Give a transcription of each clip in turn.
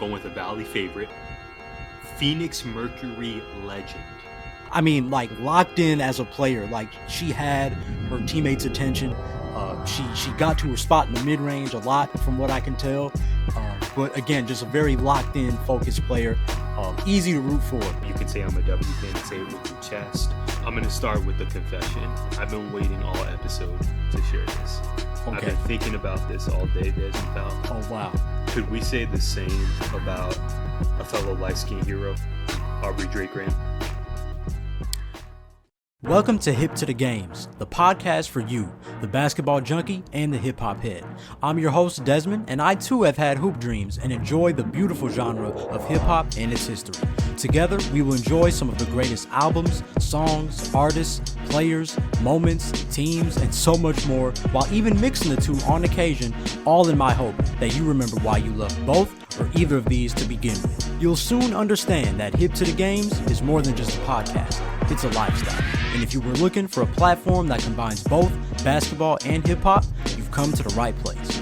going with a Valley favorite. Phoenix Mercury legend. I mean, like locked in as a player. Like she had her teammates' attention. She got to her spot in the mid range a lot, from what I can tell. But again, just a very locked in, focused player. Easy to root for. You can say I'm a W fan and say it with your chest. I'm going to start with the confession. I've been waiting all episode to share this. Okay. I've been thinking about this all day, Desmond. Oh, wow. Could we say the same about a fellow light-skinned hero, Aubrey Drake Graham? Welcome to Hip to the Games, the podcast for you, the basketball junkie and the hip-hop head. I'm your host, Desmond, and I too have had hoop dreams and enjoy the beautiful genre of hip-hop and its history. Together, we will enjoy some of the greatest albums, songs, artists, players, moments, teams, and so much more, while even mixing the two on occasion, all in my hope that you remember why you love both or either of these to begin with. You'll soon understand that Hip to the Games is more than just a podcast, it's a lifestyle. And if you were looking for a platform that combines both basketball and hip-hop, you've come to the right place.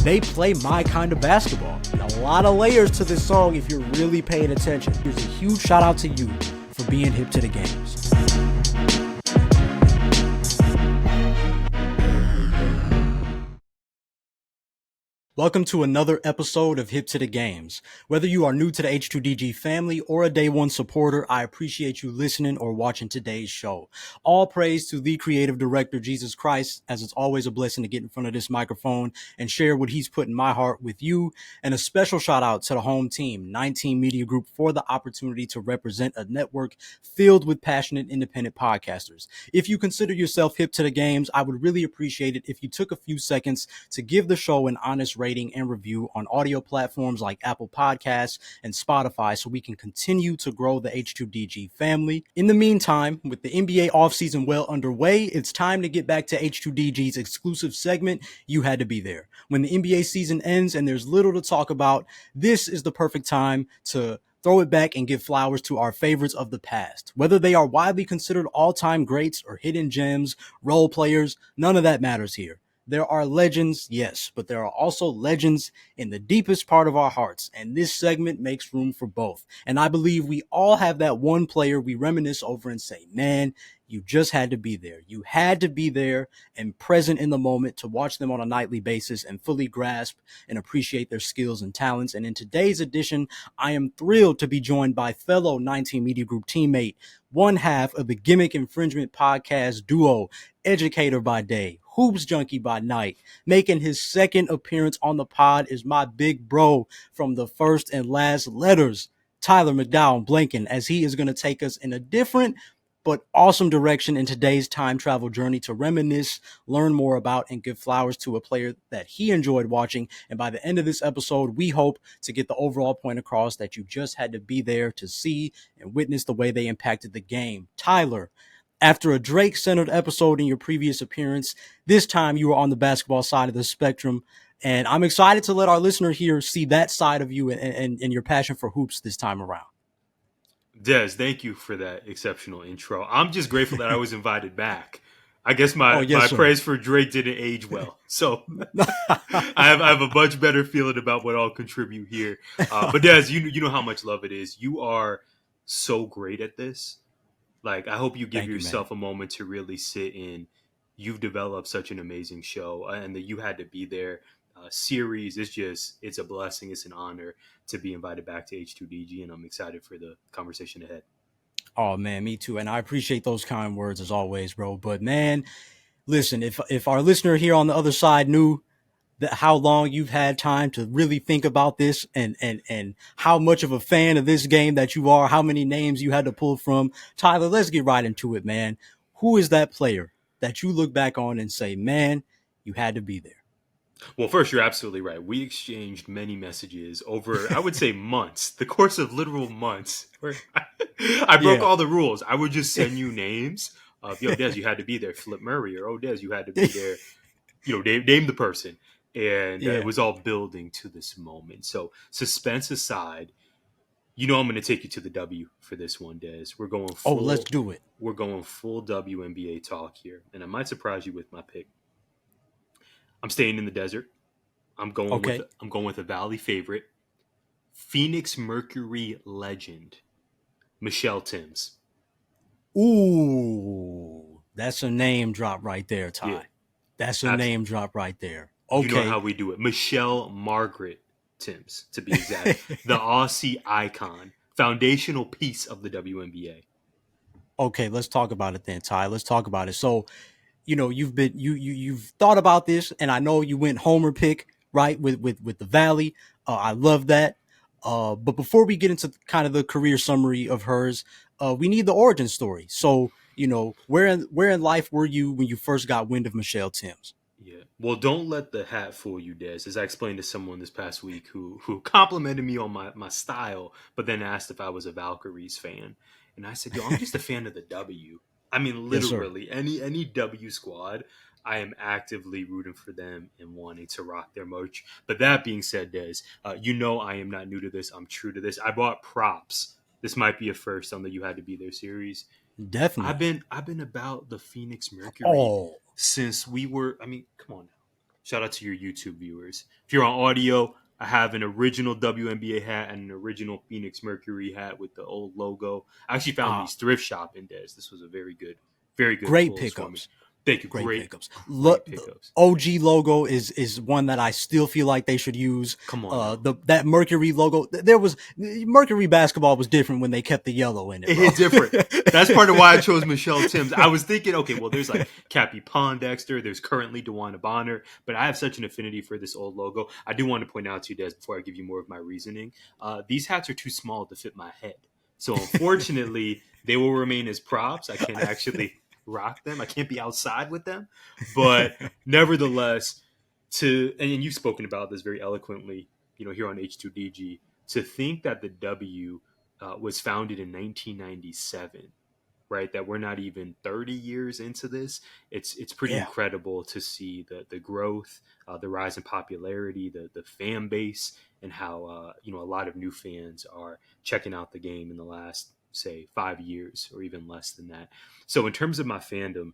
They play my kind of basketball. And a lot of layers to this song if you're really paying attention. Here's a huge shout out to you for being hip to the games. Welcome to another episode of Hip to the Games. Whether you are new to the H2DG family or a day one supporter, I appreciate you listening or watching today's show. All praise to the creative director, Jesus Christ, as it's always a blessing to get in front of this microphone and share what he's put in my heart with you. And a special shout out to the home team, 19 Media Group, for the opportunity to represent a network filled with passionate independent podcasters. If you consider yourself hip to the games, I would really appreciate it if you took a few seconds to give the show an honest rating and review on audio platforms like Apple Podcasts and Spotify so we can continue to grow the H2DG family. In the meantime, with the NBA offseason well underway, it's time to get back to H2DG's exclusive segment, You Had to Be There. When the NBA season ends and there's little to talk about, this is the perfect time to throw it back and give flowers to our favorites of the past. Whether they are widely considered all-time greats or hidden gems, role players, none of that matters here. There are legends, yes, but there are also legends in the deepest part of our hearts, and this segment makes room for both. And I believe we all have that one player we reminisce over and say, man, you just had to be there. You had to be there and present in the moment to watch them on a nightly basis and fully grasp and appreciate their skills and talents. And in today's edition, I am thrilled to be joined by fellow 19 Media Group teammate, one half of the Gimmick Infringement podcast duo, educator by day, hoops junkie by night. Making his second appearance on the pod is my big bro from the first and last letters, Tyler McDowell-Blanken, as he is going to take us in a different but awesome direction in today's time travel journey to reminisce, learn more about, and give flowers to a player that he enjoyed watching. And by the end of this episode, we hope to get the overall point across that you just had to be there to see and witness the way they impacted the game. Tyler, after a Drake-centered episode in your previous appearance, this time you were on the basketball side of the spectrum. And I'm excited to let our listener here see that side of you and your passion for hoops this time around. Des, thank you for that exceptional intro. I'm just grateful that I was invited back. I guess my praise for Drake didn't age well. So I have a much better feeling about what I'll contribute here. But Des, you know how much love it is. You are so great at this. Like, I hope you give yourself a moment to really sit in. You've developed such an amazing show, and that You Had to Be There series. It's a blessing. It's an honor to be invited back to H2DG, and I'm excited for the conversation ahead. Oh, man, me too. And I appreciate those kind words as always, bro. But, man, listen, if our listener here on the other side knew that how long you've had time to really think about this and how much of a fan of this game that you are, how many names you had to pull from. Tyler, let's get right into it, man. Who is that player that you look back on and say, man, you had to be there? Well, first, you're absolutely right. We exchanged many messages over, I would say, months, the course of literal months. Where I broke all the rules. I would just send you names of, yo, Des, you had to be there. Flip Murray, or, oh, Des, you had to be there. Name the person. And it was all building to this moment. So suspense aside, I'm going to take you to the W for this one, Des. We're going full. Oh, let's do it. We're going full WNBA talk here. And I might surprise you with my pick. I'm staying in the desert. I'm going with a Valley favorite. Phoenix Mercury legend, Michele Timms. Ooh, that's a name drop right there, Yeah, Ty. That's a absolutely. name drop right there. You know how Okay. we do it. Michelle Margaret Timms, to be exact. The Aussie icon, foundational piece of the WNBA. Okay, let's talk about it then, Ty. Let's talk about it. So, you've thought about this, and I know you went homer pick right with the Valley. I love that. But before we get into kind of the career summary of hers, we need the origin story. So, where in life were you when you first got wind of Michele Timms? Yeah. Well, don't let the hat fool you, Des. As I explained to someone this past week who complimented me on my style, but then asked if I was a Valkyries fan. And I said, yo, I'm just a fan of the W. I mean, Yes, sir. literally, any W squad, I am actively rooting for them and wanting to rock their merch. But that being said, Des, I am not new to this. I'm true to this. I bought props. This might be a first on the You Had to Be There series. Definitely. I've been about the Phoenix Mercury Oh, since we were. I mean, come on now. Shout out to your YouTube viewers. If you're on audio, I have an original WNBA hat and an original Phoenix Mercury hat with the old logo. I actually found uh, these thrift shopping days. This was a very good great pulls for me. pickups. Thank you. Great pickups. Great The pickups. OG logo is one that I still feel like they should use. Come on now. That Mercury logo. There was Mercury basketball was different when they kept the yellow in it. It Bro. hit different. That's part of why I chose Michele Timms. I was thinking, okay, well, there's like Cappy Pondexter, there's currently DeWanna Bonner, but I have such an affinity for this old logo. I do want to point out to you, Des, before I give you more of my reasoning, these hats are too small to fit my head. So unfortunately, they will remain as props. I can't actually rock them. I can't be outside with them. But nevertheless, and you've spoken about this very eloquently, here on H2DG, to think that the W was founded in 1997, right? That we're not even 30 years into this. It's pretty Yeah, incredible to see the growth, the rise in popularity, the fan base, and how a lot of new fans are checking out the game in the last, say, 5 years or even less than that. So in terms of my fandom,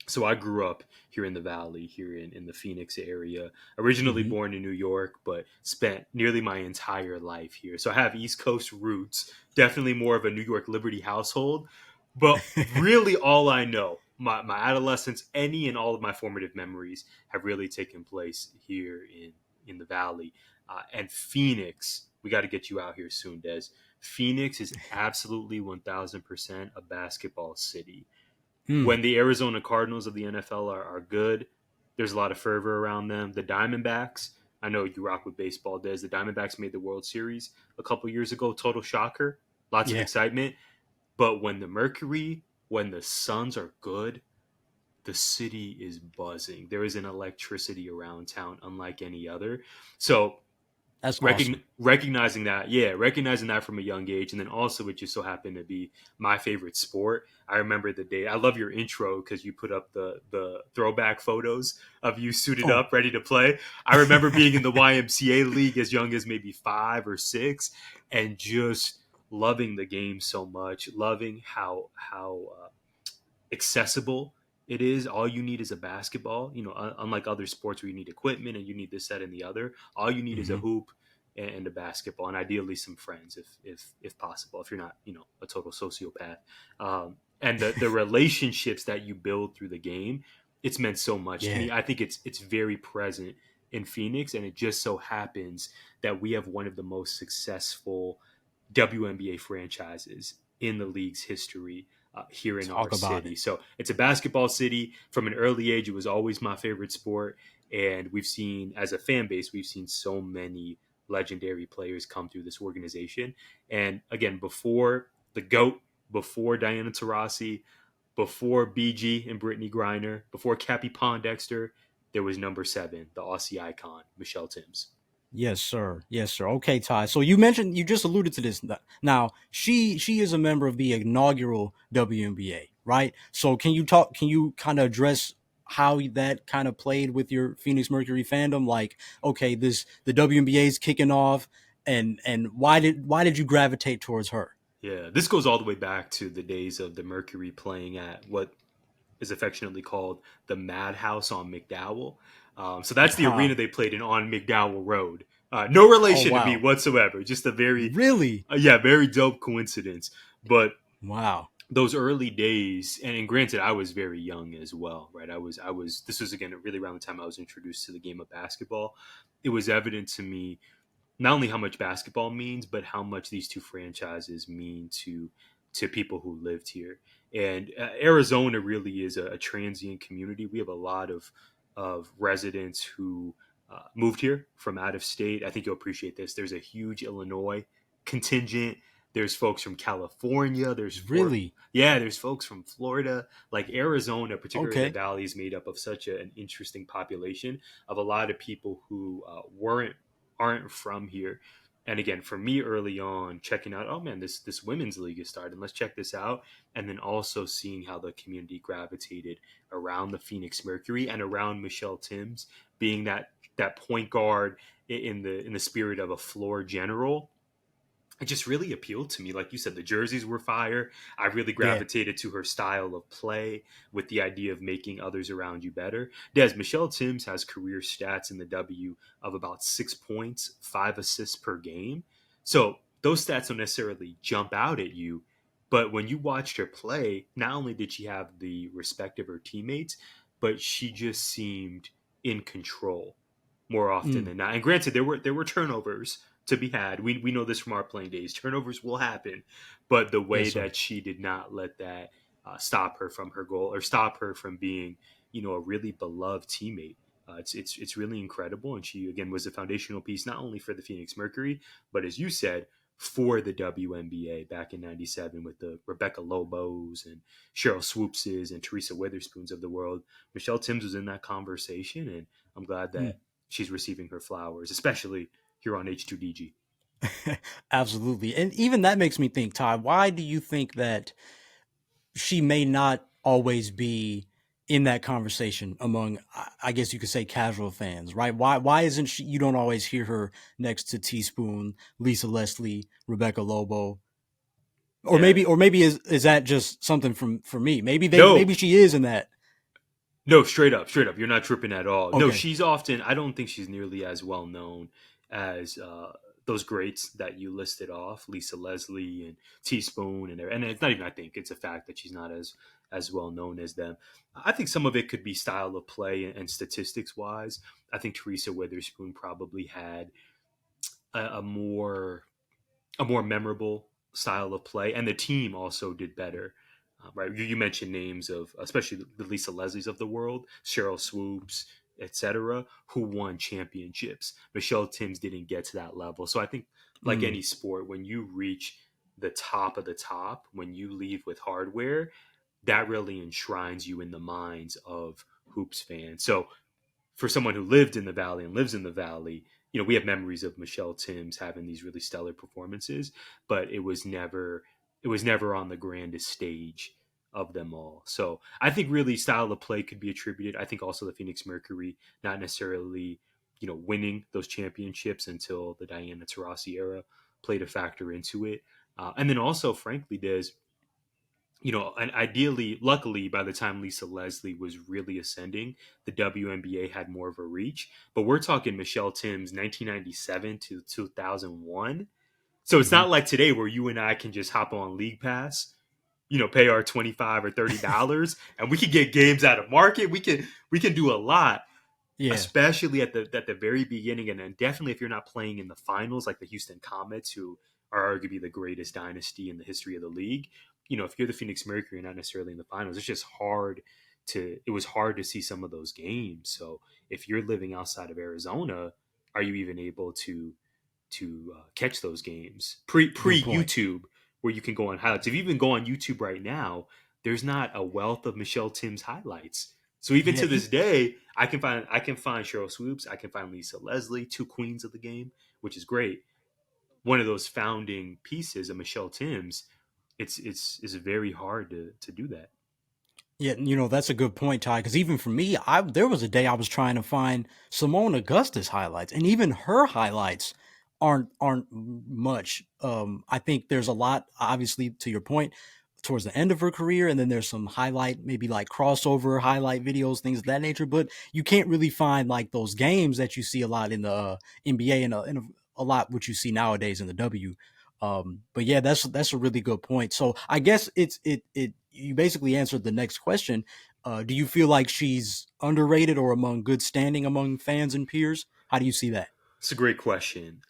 so I grew up here in the Valley, here in the Phoenix area. Originally hmm born in New York, but spent nearly my entire life here. So I have East Coast roots. Definitely more of a New York Liberty household. But really, all I know, my adolescence, any and all of my formative memories have really taken place here in the Valley. And Phoenix, we got to get you out here soon, Des. Phoenix is absolutely 1000% a basketball city. hmm. When the Arizona Cardinals of the NFL are good, there's a lot of fervor around them. The Diamondbacks, I know you rock with baseball, Des. The Diamondbacks made the World Series a couple years ago. Total shocker. Lots of Yeah, excitement. But when the Suns are good, the city is buzzing. There is an electricity around town unlike any other. So that's awesome. recognizing that from a young age, and then also it just so happened to be my favorite sport. I remember the day. I love your intro because you put up the throwback photos of you suited Oh, up, ready to play. I remember being in the YMCA league as young as maybe 5 or 6, and just loving the game so much, loving how accessible it is. All you need is a basketball. Unlike other sports where you need equipment and you need this, that, and the other. All you need is a hmm. hoop and a basketball, and ideally some friends, if possible. If you're not, a total sociopath, and the relationships that you build through the game, it's meant so much to Yeah, me. I think it's very present in Phoenix, and it just so happens that we have one of the most successful WNBA franchises in the league's history here in our talk about city. it. So it's a basketball city. From an early age, it was always my favorite sport. And we've seen, as a fan base, we've seen so many legendary players come through this organization. And again, before the GOAT, before Diana Taurasi, before BG and Brittany Griner, before Cappy Pondexter, there was number 7, the Aussie icon, Michele Timms. Yes, sir. Yes, sir. Okay, Ty. So you just alluded to this. Now, she is a member of the inaugural WNBA, right? So can you kind of address how that kind of played with your Phoenix Mercury fandom? Like, okay, the WNBA is kicking off, and why did you gravitate towards her? Yeah, this goes all the way back to the days of the Mercury playing at what is affectionately called the Madhouse on McDowell. So that's the Huh. arena they played in on McDowell Road. No Oh relation to me wow. whatsoever. Just a very, Really? very dope coincidence. But Wow. those early days, and granted, I was very young as well, right? I was. This was again really around the time I was introduced to the game of basketball. It was evident to me not only how much basketball means, but how much these two franchises mean to people who lived here. And Arizona really is a transient community. We have a lot of residents who moved here from out of state. I think you'll appreciate this. There's a huge Illinois contingent. There's folks from California. Really? There's folks from Florida. Like Arizona, particularly the Okay. valley, is made up of such an interesting population of a lot of people who weren't aren't from here. And again, for me early on, checking out, oh man, this women's league is starting. Let's check this out. And then also seeing how the community gravitated around the Phoenix Mercury and around Michele Timms being that point guard in the spirit of a floor general. It just really appealed to me. Like you said, the jerseys were fire. I really Yeah. gravitated to her style of play with the idea of making others around you better. Des, Michele Timms has career stats in the W of about 6 points, 5 assists per game. So those stats don't necessarily jump out at you. But when you watched her play, not only did she have the respect of her teammates, but she just seemed in control more often Mm. than not. And granted, there were turnovers to be had. We know this from our playing days. Turnovers will happen, but the way Yes, sir. that she did not let that stop her from her goal or stop her from being, a really beloved teammate. It's really incredible, and she again was a foundational piece not only for the Phoenix Mercury, but as you said, for the WNBA back in '97 with the Rebecca Lobos and Cheryl Swoopses and Teresa Witherspoons of the world. Michele Timms was in that conversation, and I'm glad Mm. that she's receiving her flowers, especially here on H2DG. Absolutely. And even that makes me think, Ty, why do you think that she may not always be in that conversation among, I guess you could say, casual fans, right? Why isn't she, you don't always hear her next to Teaspoon, Lisa Leslie, Rebecca Lobo? Yeah. Or maybe is that just something for me? No, Maybe she is in that. no, straight up, straight up. You're not tripping at all. No, Okay. she's often, I don't think she's nearly as well known as those greats that you listed off, Lisa Leslie and Teaspoon. And it's not even, I think, it's a fact that she's not as well known as them. I think some of it could be style of play and statistics wise. I think Teresa Witherspoon probably had a more memorable style of play, and the team also did better. Right, you mentioned names of especially the Lisa Leslies of the world, Cheryl Swoops, etc., who won championships. Michele Timms didn't get to that level, so I think, like Mm. any sport, when you reach the top of the top, when you leave with hardware, that really enshrines you in the minds of hoops fans. So for someone who lived in the valley and lives in the valley, we have memories of Michele Timms having these really stellar performances, but it was never on the grandest stage of them all. So I think really style of play could be attributed. I think also the Phoenix Mercury not necessarily, winning those championships until the Diana Taurasi era played a factor into it. And then also, frankly, there's and ideally, luckily, by the time Lisa Leslie was really ascending, the WNBA had more of a reach. But we're talking Michele Timms, 1997 to 2001. So it's Hmm. not like today where you and I can just hop on League Pass, pay our $25 or $30, and we can get games out of market. We can do a lot, Yeah. especially at the very beginning, and then definitely if you're not playing in the finals, like the Houston Comets, who are arguably the greatest dynasty in the history of the league. If you're the Phoenix Mercury, not necessarily in the finals, it's just hard to. It was hard to see some of those games. So if you're living outside of Arizona, are you even able to catch those games Good point. YouTube, where you can go on highlights? If you even go on YouTube right now, there's not a wealth of Michele Timms highlights. So even Yeah. to this day, I can find Cheryl Swoops, I can find Lisa Leslie, two queens of the game, which is great. One of those founding pieces of Michele Timms. It's very hard to do that. Yeah, that's a good point, Ty. Because even for me, I there was a day I was trying to find Simone Augusta's highlights, and even her highlights aren't much. I think there's a lot, obviously, to your point. towards the end of her career, and then there's some highlight, maybe like crossover highlight videos, things of that nature. But you can't really find like those games that you see a lot in the NBA and a lot what you see nowadays in the W. But yeah, that's a really good point. So I guess it you basically answered the next question. Do you feel like she's underrated or among good standing among fans and peers? How do you see that? It's a great question.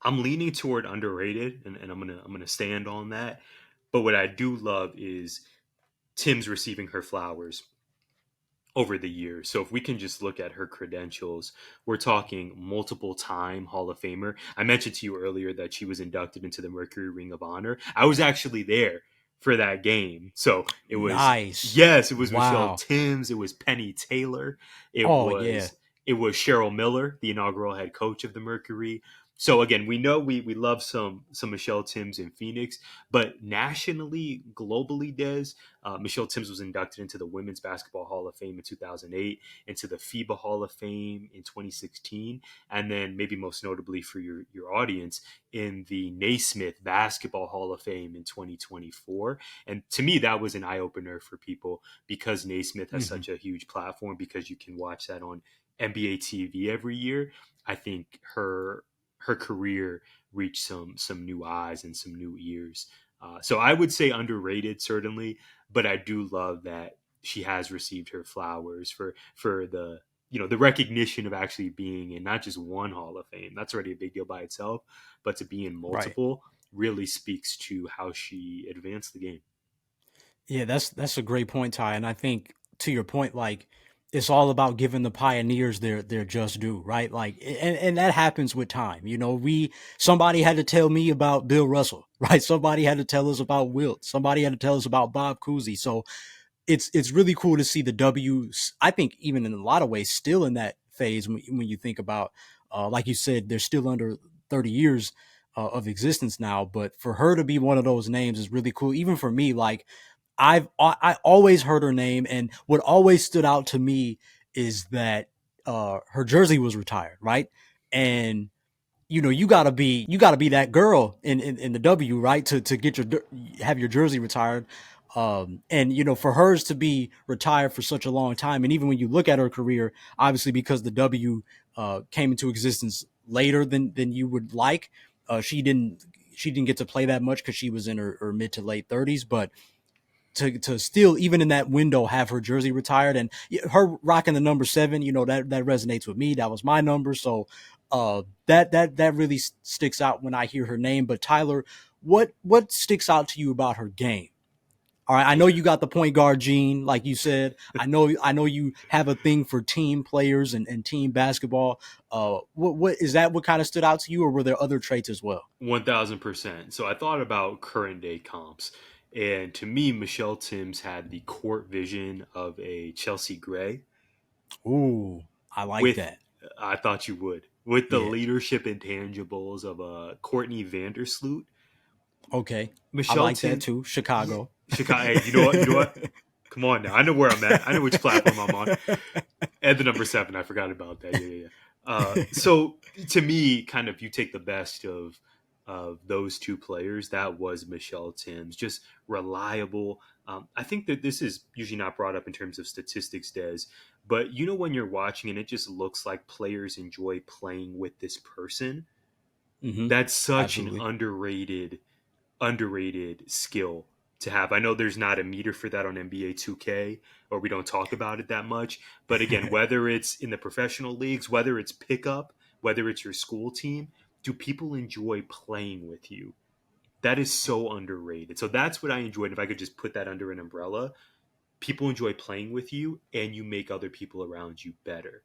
I'm leaning toward underrated, and I'm gonna stand on that. But what I do love is Tim's receiving her flowers over the years. So if we can just look at her credentials, we're talking multiple time Hall of Famer. I mentioned to you earlier that she was inducted into the Mercury Ring of Honor. I was actually there for that game. So it was, Nice. yes, it was Michele Wow. Timms, it was Penny Taylor, it Oh yeah. was it was Cheryl Miller, the inaugural head coach of the Mercury. So again, we know we love some Michele Timms in Phoenix, but nationally, globally, Des, Michele Timms was inducted into the Women's Basketball Hall of Fame in 2008, into the FIBA Hall of Fame in 2016, and then maybe most notably for your audience, in the Naismith Basketball Hall of Fame in 2024. And to me, that was an eye opener for people because Naismith has Hmm. such a huge platform because you can watch that on NBA TV every year. I think her career reached some new eyes and some new ears. So I would say underrated, certainly, but I do love that she has received her flowers for the the recognition of actually being in not just one Hall of Fame. That's already a big deal by itself, but to be in Right. multiple really speaks to how she advanced the game. Yeah, that's a great point, Ty. And I think to your point, like it's all about giving the pioneers their just due, right? Like, and that happens with time. You know, somebody had to tell me about Bill Russell, right? Somebody had to tell us about Wilt. Somebody had to tell us about Bob Cousy. So it's really cool to see the W. I think even in a lot of ways still in that phase when you think about, like you said, they're still under 30 years of existence now. But for her to be one of those names is really cool. Even for me, like I always heard her name, and what always stood out to me is that her jersey was retired, right? And you know you gotta be that girl in the W, right? To get have your jersey retired. And you know, for hers to be retired for such a long time, and even when you look at her career, obviously because the W came into existence later than you would like, she didn't get to play that much because she was in her mid to late 30s. But to still even in that window have her jersey retired and her rocking the number 7, you know, that resonates with me. That was my number. So that really sticks out when I hear her name. But Tyler, what sticks out to you about her game? All right, I know Yeah. you got the point guard gene, like you said. I know you have a thing for team players and team basketball. What is that? What kind of stood out to you, or were there other traits as well? 1000%. So I thought about current day comps. And to me, Michelle Timms had the court vision of a Chelsea Gray Ooh, I like with, that. I thought you would, with the Yeah. leadership intangibles of a Courtney Vandersloot. Okay. I Michelle like that Tim, too. yeah, Chicago. Chicago. Hey, you know what? You know what? Come on now. I know where I'm at. I know which platform I'm on. And the number 7, I forgot about that. Yeah, yeah, yeah. So to me, kind of, you take the best of those two players. That was Michelle Timms, just reliable. I think that this is usually not brought up in terms of statistics, Des, but you know when you're watching and it just looks like players enjoy playing with this person. Hmm. That's such an Absolutely. underrated skill to have. I know there's not a meter for that on NBA 2K, or we don't talk about it that much. But again, whether it's in the professional leagues, whether it's pickup, whether it's your school team, do people enjoy playing with you? That is so underrated. So that's what I enjoyed. If I could just put that under an umbrella, people enjoy playing with you and you make other people around you better.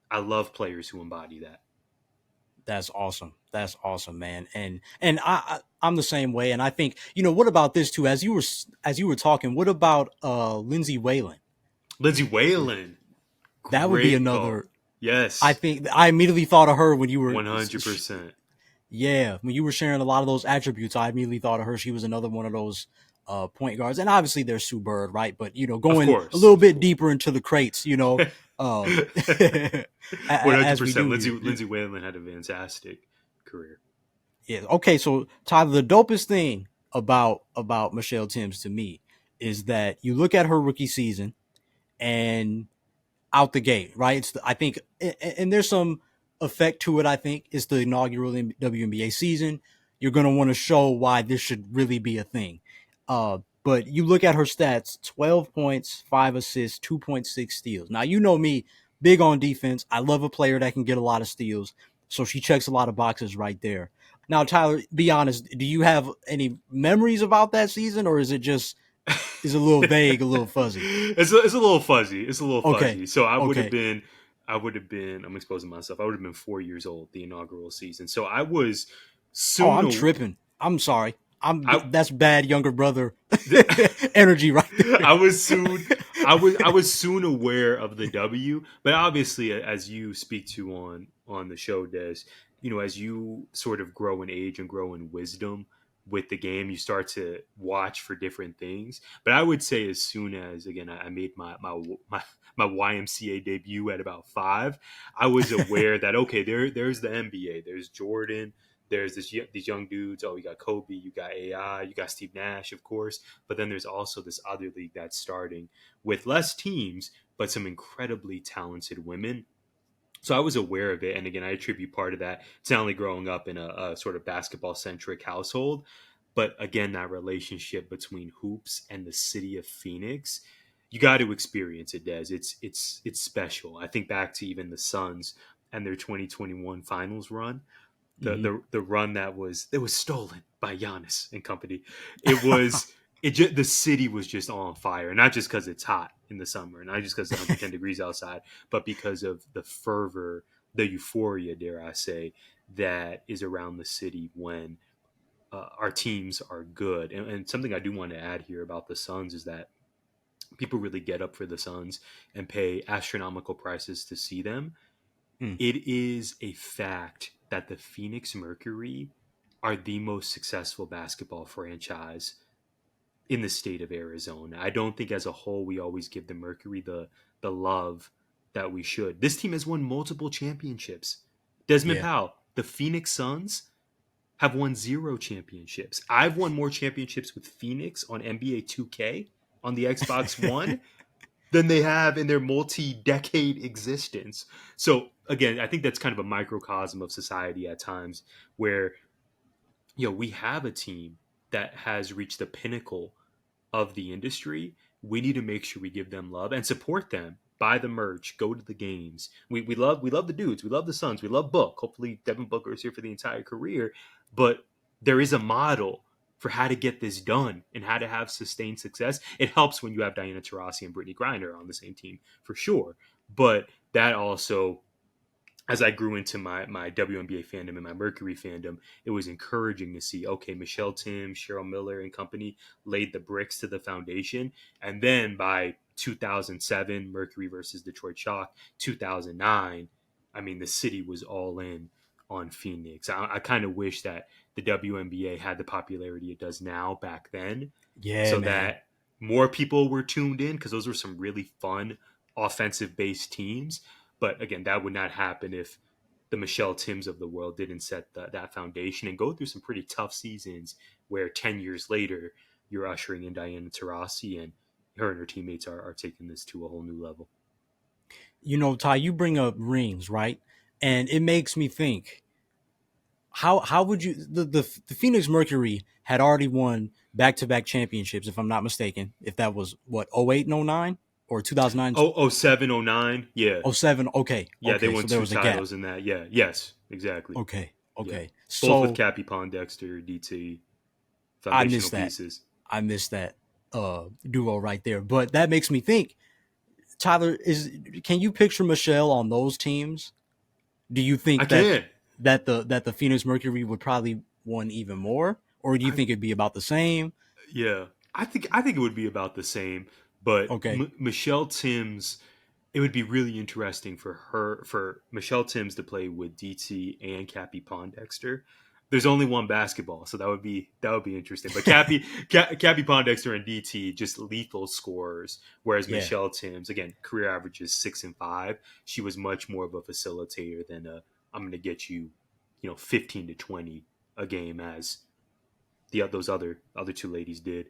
I love players who embody that. That's awesome. That's awesome, man. And I'm the same way. And I think, you know, what about this too? As you were talking, what about Lindsay Whalen? Lindsay Whalen, That would be great call. another. I Yes, think I immediately thought of her when you were 100%. yeah, when you were sharing a lot of those attributes. I immediately thought of her. She was another one of those point guards. And obviously there's Sue Bird, right? But you know, Of going a course, little of bit course. deeper into the crates, you know, One hundred as we percent. do Lindsay Whalen had a fantastic career. yeah. Okay, so Tyler, the dopest thing about Michelle Timms to me. is that you look at her rookie season and out the gate, right? I think, and there's some effect to it. I think it's the inaugural WNBA season. You're going to want to show why this should really be a thing. But you look at her stats: 12 points, 5 assists, 2.6 steals. Now, you know me, big on defense. I love a player that can get a lot of steals. So she checks a lot of boxes right there. Now, Tyler, be honest. Do you have any memories about that season, or is it just is a little vague, a little fuzzy? It's a little fuzzy. It's a little Okay. fuzzy. So Okay. I would have been. I'm exposing myself. I would have been 4 years old the inaugural season. So I was Oh, soon. I'm tripping. I'm sorry. I That's bad younger brother energy right there. I was soon. I was soon aware of the W, but obviously, as you speak to on the show, Des, as you sort of grow in age and grow in wisdom with the game, you start to watch for different things. But I would say, as soon as again I made my YMCA debut at about 5, I was aware that okay, there's the NBA, there's Jordan. There's these young dudes. Oh, you got Kobe, you got AI, you got Steve Nash, of course. But then there's also this other league that's starting with less teams, but some incredibly talented women. So I was aware of it. And again, I attribute part of that to not only growing up in a sort of basketball centric household, but again, that relationship between hoops and the city of Phoenix. You got to experience it, Des. It's special. I think back to even the Suns and their 2021 finals run, Mm-hmm. the run that was stolen by Giannis and company. It was the city was just on fire, not just because it's hot in the summer, not just because it's 110 degrees outside, but because of the fervor, the euphoria, dare I say, that is around the city when our teams are good. And something I do want to add here about the Suns is that people really get up for the Suns and pay astronomical prices to see them. Mm, It is a fact that the Phoenix Mercury are the most successful basketball franchise in the state of Arizona. I don't think as a whole we always give the Mercury the love that we should. This team has won multiple championships. Desmond yeah. Powell, the Phoenix Suns have won 0 championships. I've won more championships with Phoenix on NBA 2K on the Xbox One than they have in their multi-decade existence. So again, I think that's kind of a microcosm of society at times where we have a team that has reached the pinnacle of the industry. We need to make sure we give them love and support them. Buy the merch, go to the games. We love the dudes, we love the Suns, we love Book. Hopefully Devin Booker is here for the entire career, but there is a model for how to get this done and how to have sustained success. It helps when you have Diana Taurasi and Brittany Griner on the same team for sure, but that also, as I grew into my WNBA fandom and my Mercury fandom, it was encouraging to see, okay, Michele Timms, Cheryl Miller and company laid the bricks to the foundation. And then by 2007, Mercury versus Detroit Shock, 2009, I mean, the city was all in on Phoenix. I kind of wish that the WNBA had the popularity it does now back then, Yeah, so man. that more people were tuned in, because those were some really fun offensive based teams. But again, that would not happen if the Michele Timms of the world didn't set that foundation and go through some pretty tough seasons where 10 years later, you're ushering in Diana Taurasi, and her teammates are taking this to a whole new level. Ty, you bring up rings, right? And it makes me think, how would you the Phoenix Mercury had already won back-to-back championships, if I'm not mistaken, if that was what, 08 and 09 or 2009 Oh, oh 07, 09. Yeah. 07. Okay. Yeah, they Okay, won so there two was a gap. titles in that. Yeah. Yes, exactly. Okay. Yeah. Okay. Both with So Cappy Pondexter, DT, I foundational missed that. pieces. I missed that duo right there. But that makes me think, Tyler, can you picture Michelle on those teams? Do you I think that can. the Phoenix Mercury would probably won even more, or do you I think it'd be about the same? Yeah, I think it would be about the same. But Okay. Michele Timms, it would be really interesting for Michele Timms to play with DT and Cappy Pondexter. There's only one basketball, so that would be interesting. But Cappy Pondexter and DT, just lethal scorers, whereas Yeah. Michele Timms, again, career averages 6 and 5. She was much more of a facilitator than I'm going to get you, 15 to 20 a game as those other two ladies did.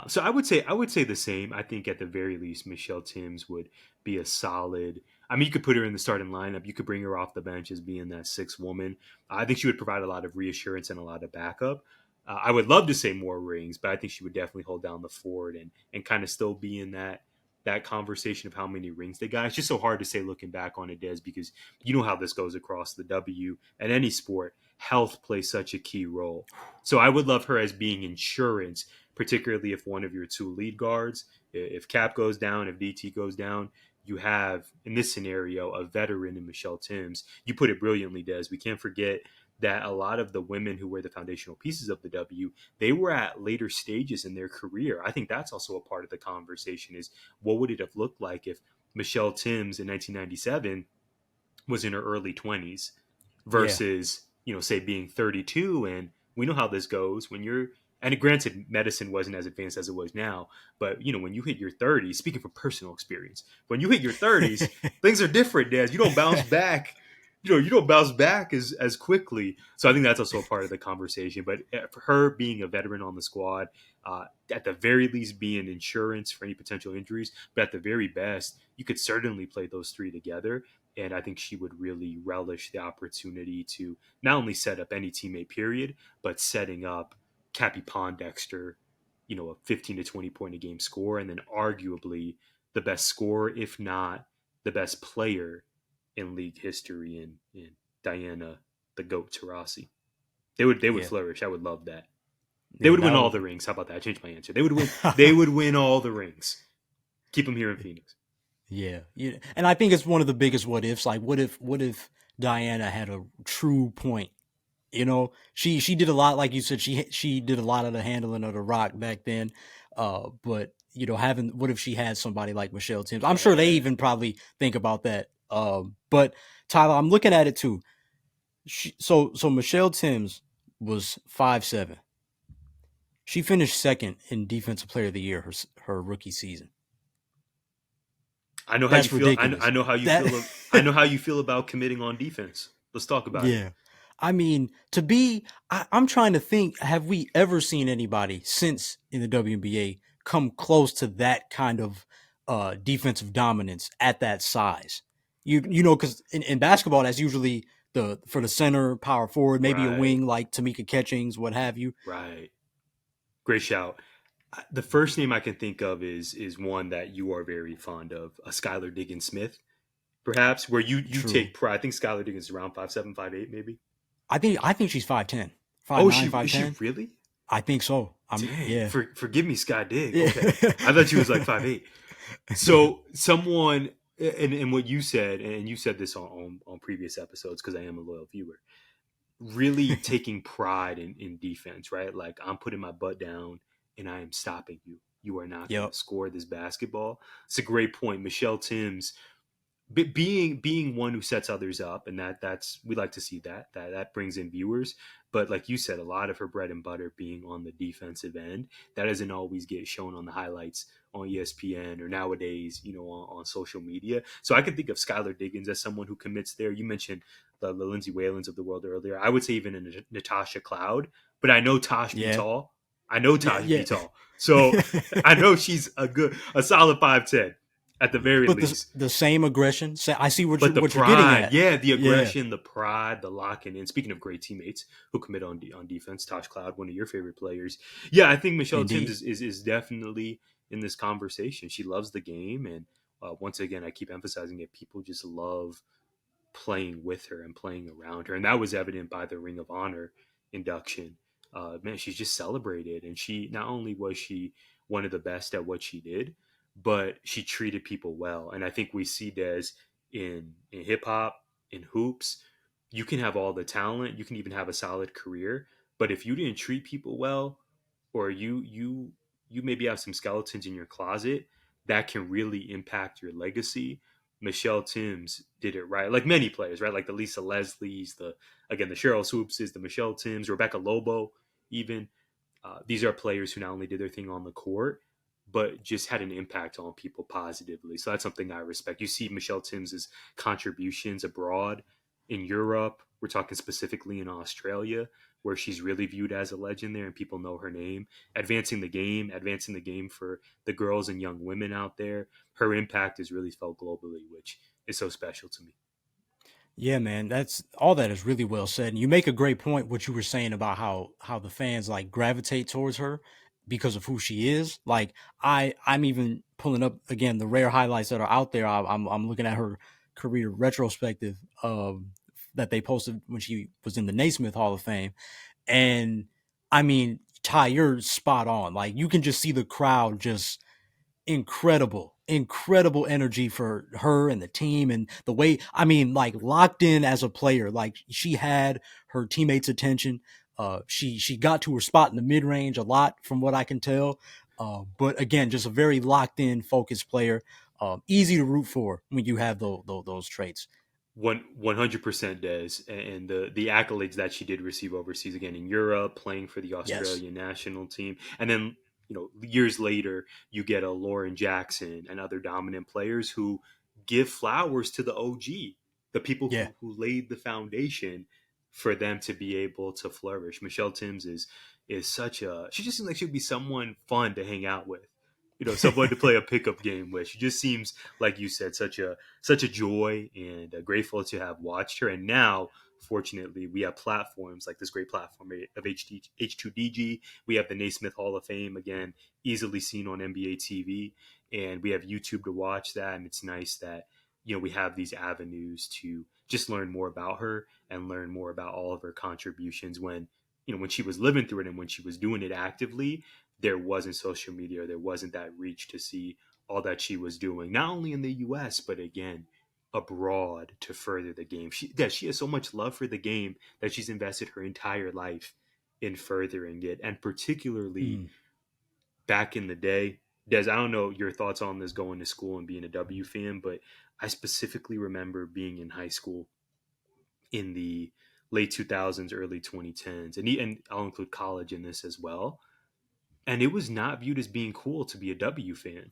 So I would say the same. I think at the very least, Michele Timms would be a solid. I mean, you could put her in the starting lineup. You could bring her off the bench as being that sixth woman. I think she would provide a lot of reassurance and a lot of backup. I would love to say more rings, but I think she would definitely hold down the fort and kind of still be in that conversation of how many rings they got. It's just so hard to say looking back on it, Des, because you know how this goes across the W at any sport. Health plays such a key role. So I would love her as being insurance, particularly if one of your two lead guards, if Cap goes down, if DT goes down, you have in this scenario a veteran in Michele Timms. You put it brilliantly, Des. We can't forget that a lot of the women who were the foundational pieces of the W, they were at later stages in their career. I think that's also a part of the conversation is what would it have looked like if Michele Timms in 1997 was in her early 20s Yeah. versus, say being 32. And we know how this goes when you're, and granted, medicine wasn't as advanced as it was now, but when you hit your 30s, speaking from personal experience, when you hit your 30s, things are different, Dad. You don't bounce back. You don't bounce back as quickly. So I think that's also a part of the conversation. But for her being a veteran on the squad, at the very least being insurance for any potential injuries, but at the very best, you could certainly play those three together. And I think she would really relish the opportunity to not only set up any teammate period, but setting up Cappy Pondexter, a 15 to 20 point a game score, and then arguably the best scorer, if not the best player in league history in Diana the Goat Taurasi. They would Yeah. flourish. I would love that. They Yeah, would that win all would. the rings. How about that? I changed my answer. They would win. They would win all the rings. Keep them here in Phoenix. Yeah, yeah, and I think it's one of the biggest what ifs. Like, what if Diana had a true point? She did a lot, like you said. She did a lot of the handling of the rock back then. But having what if she had somebody like Michele Timms? I'm sure they Yeah. even probably think about that. But Tyler, I'm looking at it too. So Michele Timms was 5'7". She finished second in Defensive Player of the Year her rookie season. I know how you That's feel. I, ridiculous. I know how you That feel. I know how you feel about committing on defense. Let's talk about it. yeah. I mean, I'm trying to think, have we ever seen anybody since in the WNBA come close to that kind of defensive dominance at that size? Because in basketball, that's usually for the center, power forward, maybe a Right. wing like Tamika Catchings, what have you. Right. Great shout. The first name I can think of is one that you are very fond of, a Skylar Diggins Smith, perhaps, where you True. take pride. I think Skylar Diggins is around 5'7", 5'8", maybe. I think she's 5'10", Oh, 5'9", is she 5'10". really? I think so. Dang, Yeah. forgive me, Sky Dig. Yeah. Okay, I thought she was like 5'8". So someone, and what you said, and you said this on previous episodes because I am a loyal viewer, really taking pride in defense, right? Like I'm putting my butt down and I am stopping you. You are not going Yep. to score this basketball. It's a great point. Michele Timms being one who sets others up, and that's we like to see that brings in viewers. But like you said, a lot of her bread and butter being on the defensive end, that doesn't always get shown on the highlights on ESPN or nowadays, on social media. So I can think of Skylar Diggins as someone who commits there. You mentioned the Lindsay Whalens of the world earlier. I would say even a Natasha Cloud, but I know Tosh be Yeah. tall. I know Yeah. Tosh be Yeah. tall. So I know she's a solid 5'10" at the very But least. the same aggression. I see what But the you're getting pride, at. yeah, the Yeah, aggression, the pride, the locking in. Speaking of great teammates who commit on defense, Tosh Cloud, one of your favorite players. Yeah, I think Michele Timms indeed. is definitely in this conversation. She loves the game, and once again, I keep emphasizing it. People just love playing with her and playing around her, and that was evident by the Ring of Honor induction. Man, she's just celebrated, and she not only was she one of the best at what she did, but she treated people well. And I think we see Des in hip hop, in hoops, you can have all the talent, you can even have a solid career, but if you didn't treat people well, or you maybe have some skeletons in your closet, that can really impact your legacy. Michele Timms did it right, like many players, right? Like the Lisa Leslie's, the Cheryl Swoopses, the Michele Timms, Rebecca Lobo, even. These are players who not only did their thing on the court, but just had an impact on people positively. So that's something I respect. You see Michele Timms's contributions abroad in Europe. We're talking specifically in Australia, where she's really viewed as a legend there and people know her name, advancing the game for the girls and young women out there. Her impact is really felt globally, which is so special to me. Yeah, man, that's all that is really well said. And you make a great point what you were saying about how the fans like gravitate towards her because of who she is. Like I'm even pulling up again the rare highlights that are out there. I'm looking at her career retrospective that they posted when she was in the Naismith Hall of Fame. And I mean, Ty, you're spot on. Like you can just see the crowd just incredible energy for her and the team and the way, I mean, like locked in as a player. Like she had her teammates' attention. She got to her spot in the mid range a lot from what I can tell. But again, just a very locked in, focused player. Easy to root for when you have those traits. 100% Des, and the accolades that she did receive overseas, again in Europe, playing for the Yes. Australian national team, and then years later you get a Lauren Jackson and other dominant players who give flowers to the OG, the people Yeah. who laid the foundation for them to be able to flourish. Michele Timms is such a, she just seems like she'd be someone fun to hang out with, someone to play a pickup game with. She just seems, like you said, such a joy, and grateful to have watched her. And now, fortunately, we have platforms like this great platform of H2DG. We have the Naismith Hall of Fame, again, easily seen on NBA TV. And we have YouTube to watch that. And it's nice that, we have these avenues to just learn more about her and learn more about all of her contributions when she was living through it and when she was doing it actively. There wasn't social media, there wasn't that reach to see all that she was doing, not only in the US, but again, abroad to further the game. She has so much love for the game that she's invested her entire life in furthering it. And particularly Mm. back in the day, Des, I don't know your thoughts on this going to school and being a W fan, but I specifically remember being in high school in the late 2000s, early 2010s, and I'll include college in this as well. And it was not viewed as being cool to be a W fan.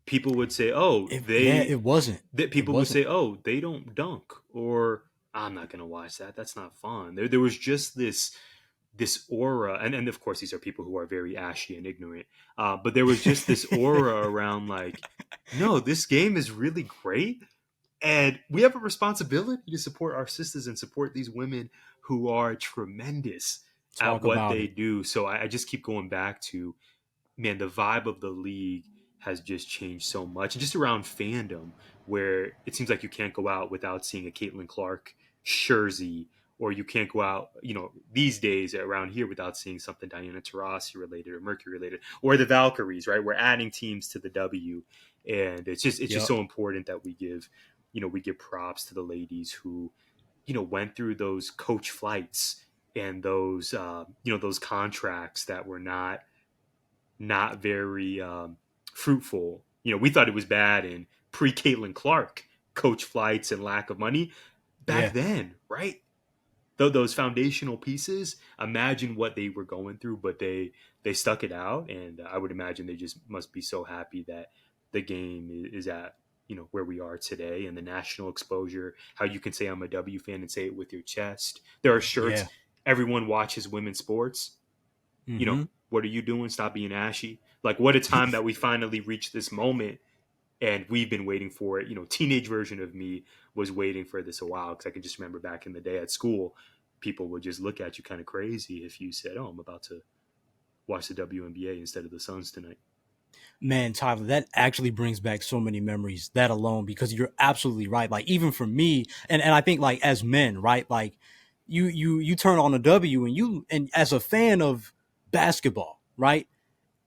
People would say, "Oh, Yeah, it wasn't. that It people would wasn't. say, "Oh, they don't dunk," or "I'm not going to watch that. That's not fun." There was just this aura, and of course, these are people who are very ashy and ignorant. But there was just this aura around, like, no, this game is really great, and we have a responsibility to support our sisters and support these women who are tremendous at Talk what about they it. do. So I just keep going back to, man, the vibe of the league has just changed so much. And just around fandom, where it seems like you can't go out without seeing a Caitlin Clark jersey, or you can't go out, these days around here without seeing something Diana Taurasi related or Mercury related, or the Valkyries, right? We're adding teams to the W. And it's just Yep. so important that we give props to the ladies who, went through those coach flights and those contracts that were not very fruitful. We thought it was bad in pre Caitlin Clark coach flights and lack of money back Yeah. then, right? Though those foundational pieces, imagine what they were going through, but they stuck it out, and I would imagine they just must be so happy that the game is at where we are today, and the national exposure. How you can say I'm a W fan and say it with your chest. There are shirts. Yeah. Everyone watches women's sports. you know, Mm-hmm. what are you doing? Stop being ashy. Like, what a time that we finally reached this moment, and we've been waiting for it. Teenage version of me was waiting for this a while, because I can just remember back in the day at school, people would just look at you kind of crazy if you said, "Oh, I'm about to watch the WNBA instead of the Suns tonight." Man, Tyler, that actually brings back so many memories, that alone, because you're absolutely right. Like, even for me, and I think like as men, right? Like you turn on a W and as a fan of basketball, right?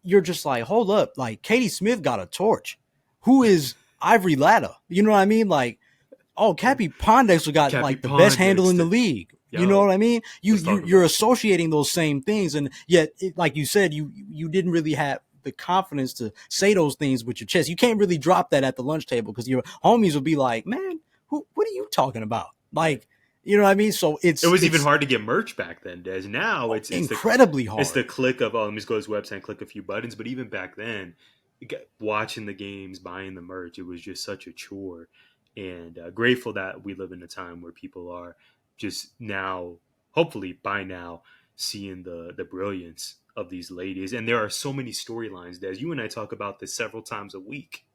You're just like, hold up, like Katie Smith got a torch. Who is Ivory Latta? You know what I mean? Like, oh, Cappy Pondexter got Cappy like the best handle in the Pondexter. league. You know Yo, what I mean? let's talk You're about it. associating those same things, and yet, like you said, you didn't really have the confidence to say those things with your chest. You can't really drop that at the lunch table because your homies will be like, "Man, what are you talking about?" Right. Like, you know what I mean? So It was even it's hard to get merch back then, Des. Now incredibly it's the hard. click of, oh, let me just go to his website and click a few buttons. But even back then, watching the games, buying the merch, it was just such a chore. And grateful that we live in a time where people are just now hopefully by now seeing the brilliance of these ladies. And there are so many storylines, Des. You and I talk about this several times a week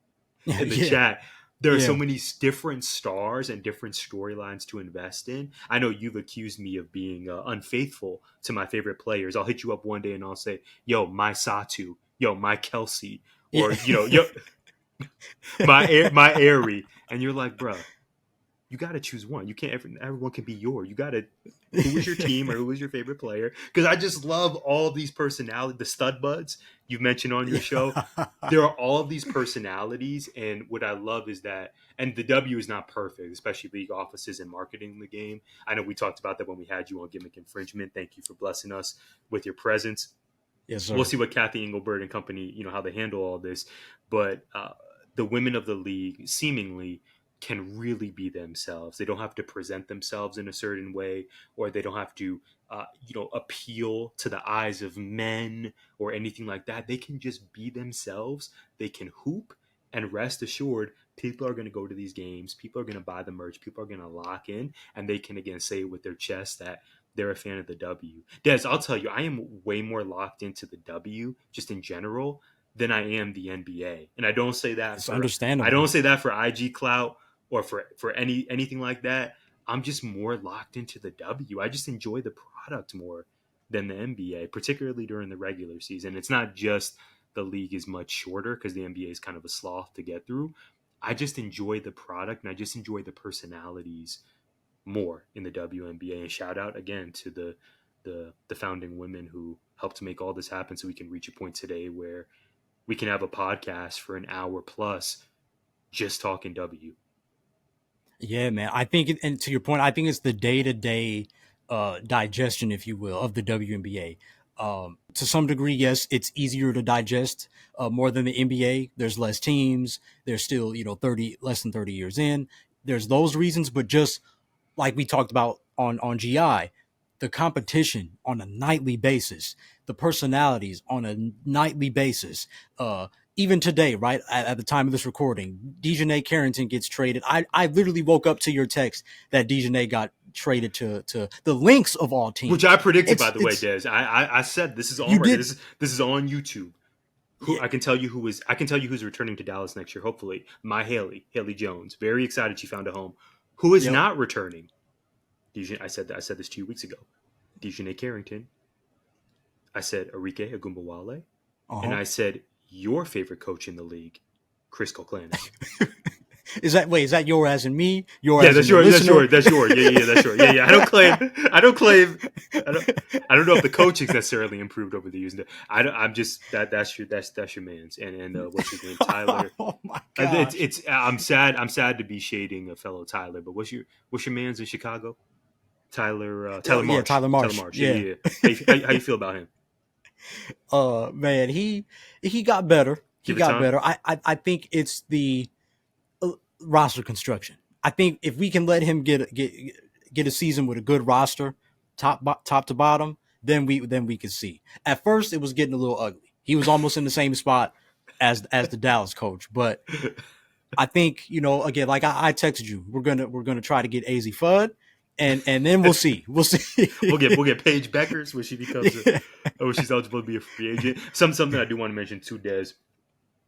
in the Yeah, chat. There are so yeah. many different stars and different storylines to invest in. I know you've accused me of being unfaithful to my favorite players. I'll hit you up one day and I'll say, "Yo, my Satu, yo, my Kelsey, or Yeah. yo, my Airy," and you're like, "Bruh, you got to choose one. You can't. Everyone can be yours. You got to. Who is your team or who is your favorite player?" Because I just love all these personalities. The stud buds you've mentioned on your show. There are all of these personalities, and what I love is that. And the W is not perfect, especially league offices and marketing the game. I know we talked about that when we had you on Gimmick Infringement. Thank you for blessing us with your presence. Yes, We'll sir. see what Kathy Engelbert and company, how they handle all this. But the women of the league seemingly can really be themselves. They don't have to present themselves in a certain way, or they don't have to, appeal to the eyes of men or anything like that. They can just be themselves. They can hoop, and rest assured, people are going to go to these games. People are going to buy the merch. People are going to lock in, and they can again say with their chest that they're a fan of the W. Des, I'll tell you, I am way more locked into the W just in general than I am the NBA. And I don't say that It's for understandable. IG clout or for anything like that. I'm just more locked into the W. I just enjoy the product more than the NBA, particularly during the regular season. It's not just the league is much shorter because the NBA is kind of a sloth to get through. I just enjoy the product and I just enjoy the personalities more in the WNBA. And shout out again to the founding women who helped make all this happen, so we can reach a point today where we can have a podcast for an hour plus just talking W. Yeah, man. I think, and to your point, I think it's the day to day digestion, if you will, of the WNBA. To some degree, yes, it's easier to digest more than the NBA. There's less teams. There's still, 30 less than 30 years in. There's those reasons, but just like we talked about on GI, the competition on a nightly basis, the personalities on a nightly basis. Even today, right at the time of this recording, Dejanay Carrington gets traded. I literally woke up to your text that Dejanay got traded to the Lynx of all Which I teams. predicted, by the way, It's Des. I said this is on you record. did. This is on YouTube. Who Yeah, I can tell you who is I can tell you who's returning to Dallas next year. Hopefully, my Haley Jones. Very excited she found a home. Who is yep. not returning? I said this 2 weeks ago. Dejanay Carrington. I said Arike Agumbawale, and Uh-huh. I said your favorite coach in the league, Chris Koklanis. Is that your as in me? Your Yeah, as in that's the yours. That's listener? yours. That's yours. Yeah, that's yours. Yeah. I don't claim. I don't claim. I don't. I don't know if the coaching's necessarily improved over the years. I'm just that's your man's. And what's his name? Tyler. Oh my It's gosh. it's. I'm sad to be shading a fellow Tyler, but what's your man's in Chicago? Oh Tyler yeah, Marsh. Tyler Tyler Marsh. Marsh. Yeah, Yeah. yeah. How you feel about him? Man, he got better. He Give it got time. better. I think it's the roster construction. I think if we can let him get a season with a good roster, top to bottom, then we could see. At first, it was getting a little ugly. He was almost in the same spot as the Dallas coach, but I think again, like I texted you, we're gonna try to get AZ Fudd, and then we'll see. We'll see. we'll get Paige Beckers when she becomes Yeah. when she's eligible to be a free agent. Something I do want to mention too, Des,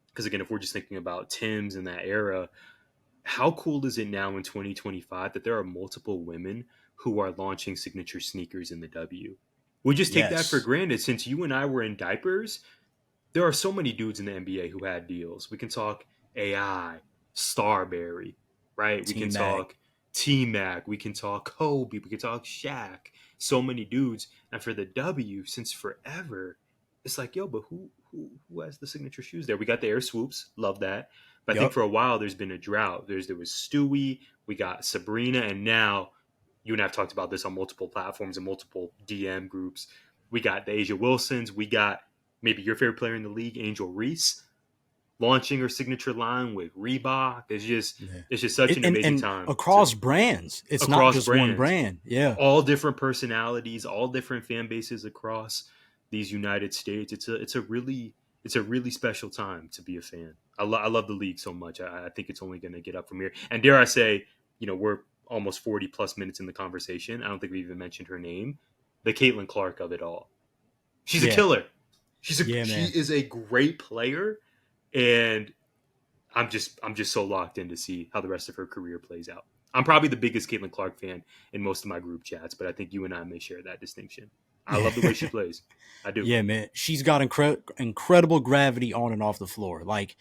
because again, if we're just thinking about Tim's in that era, how cool is it now in 2025 that there are multiple women who are launching signature sneakers in the W? We just take that for Yes. granted. Since you and I were in diapers, there are so many dudes in the NBA who had deals. We can talk AI, Starberry, right? We can Team Mag. talk T Mac. We can talk Kobe. We can talk Shaq. So many dudes. And for the W, since forever, it's like, yo, but who has the signature shoes there? We got the Air Swoops, love that. But I think Yup. for a while there's been a drought. There was Stewie, we got Sabrina, and now you and I have talked about this on multiple platforms and multiple DM groups. We got the Asia Wilsons. We got maybe your favorite player in the league, Angel Reese, launching her signature line with Reebok. Yeah. It's just such an amazing And time across brands, it's not across just one brands, brand. Yeah. all different personalities, all different fan bases across these United States. It's a really special time to be a fan. I love the league so much. I think it's only going to get up from here. And dare I say, we're almost 40 plus minutes in the conversation. I don't think we even mentioned her name. The Caitlin Clark of it all. She's a Yeah. killer. Yeah, She man. is a great player, and I'm just so locked in to see how the rest of her career plays out. I'm probably the biggest Caitlin Clark fan in most of my group chats, but I think you and I may share that distinction. I love the way she plays. I do. Yeah, man. She's got incredible gravity on and off the floor. Like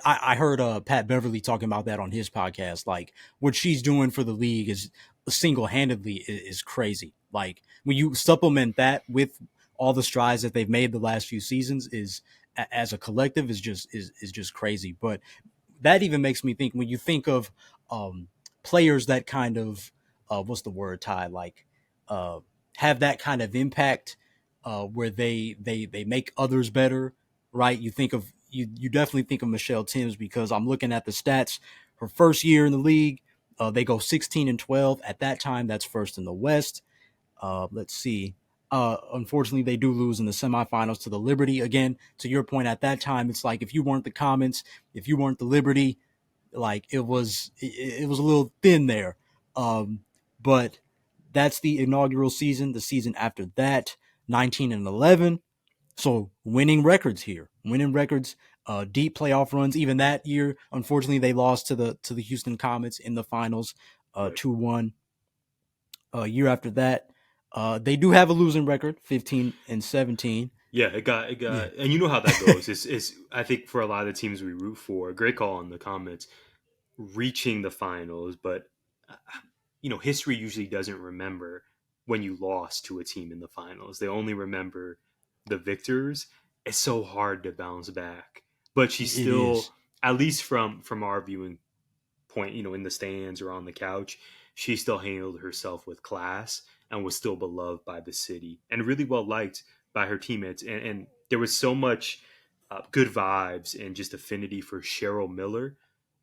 I heard Pat Beverly talking about that on his podcast. Like what she's doing for the league is single-handedly is crazy. Like when you supplement that with all the strides that they've made the last few seasons is as a collective is just crazy. But that even makes me think when you think of players that kind of what's the word, Ty, like uh, have that kind of impact where they make others better, right? You definitely think of Michele Timms because I'm looking at the stats. Her first year in the league, they go 16-12. At that time, that's first in the West. Let's see. Unfortunately, they do lose in the semifinals to the Liberty. Again, to your point, at that time, it's like if you weren't the Comets, if you weren't the Liberty, like it was a little thin there. But that's the inaugural season. The season after that, 19-11. So winning records here, winning records, deep playoff runs. Even that year, unfortunately, they lost to the Houston Comets in the finals, Right. 2-1. Year after that, they do have a losing record, 15-17. Yeah, it got, Yeah, and you know how that goes. It's I think for a lot of the teams we root for, great call in the comments, reaching the finals, but uh, history usually doesn't remember when you lost to a team in the finals. They only remember the victors. It's so hard to bounce back, but she's it still, is. at least from our viewing point, in the stands or on the couch, she still handled herself with class and was still beloved by the city and really well liked by her teammates. And there was so much good vibes and just affinity for Cheryl Miller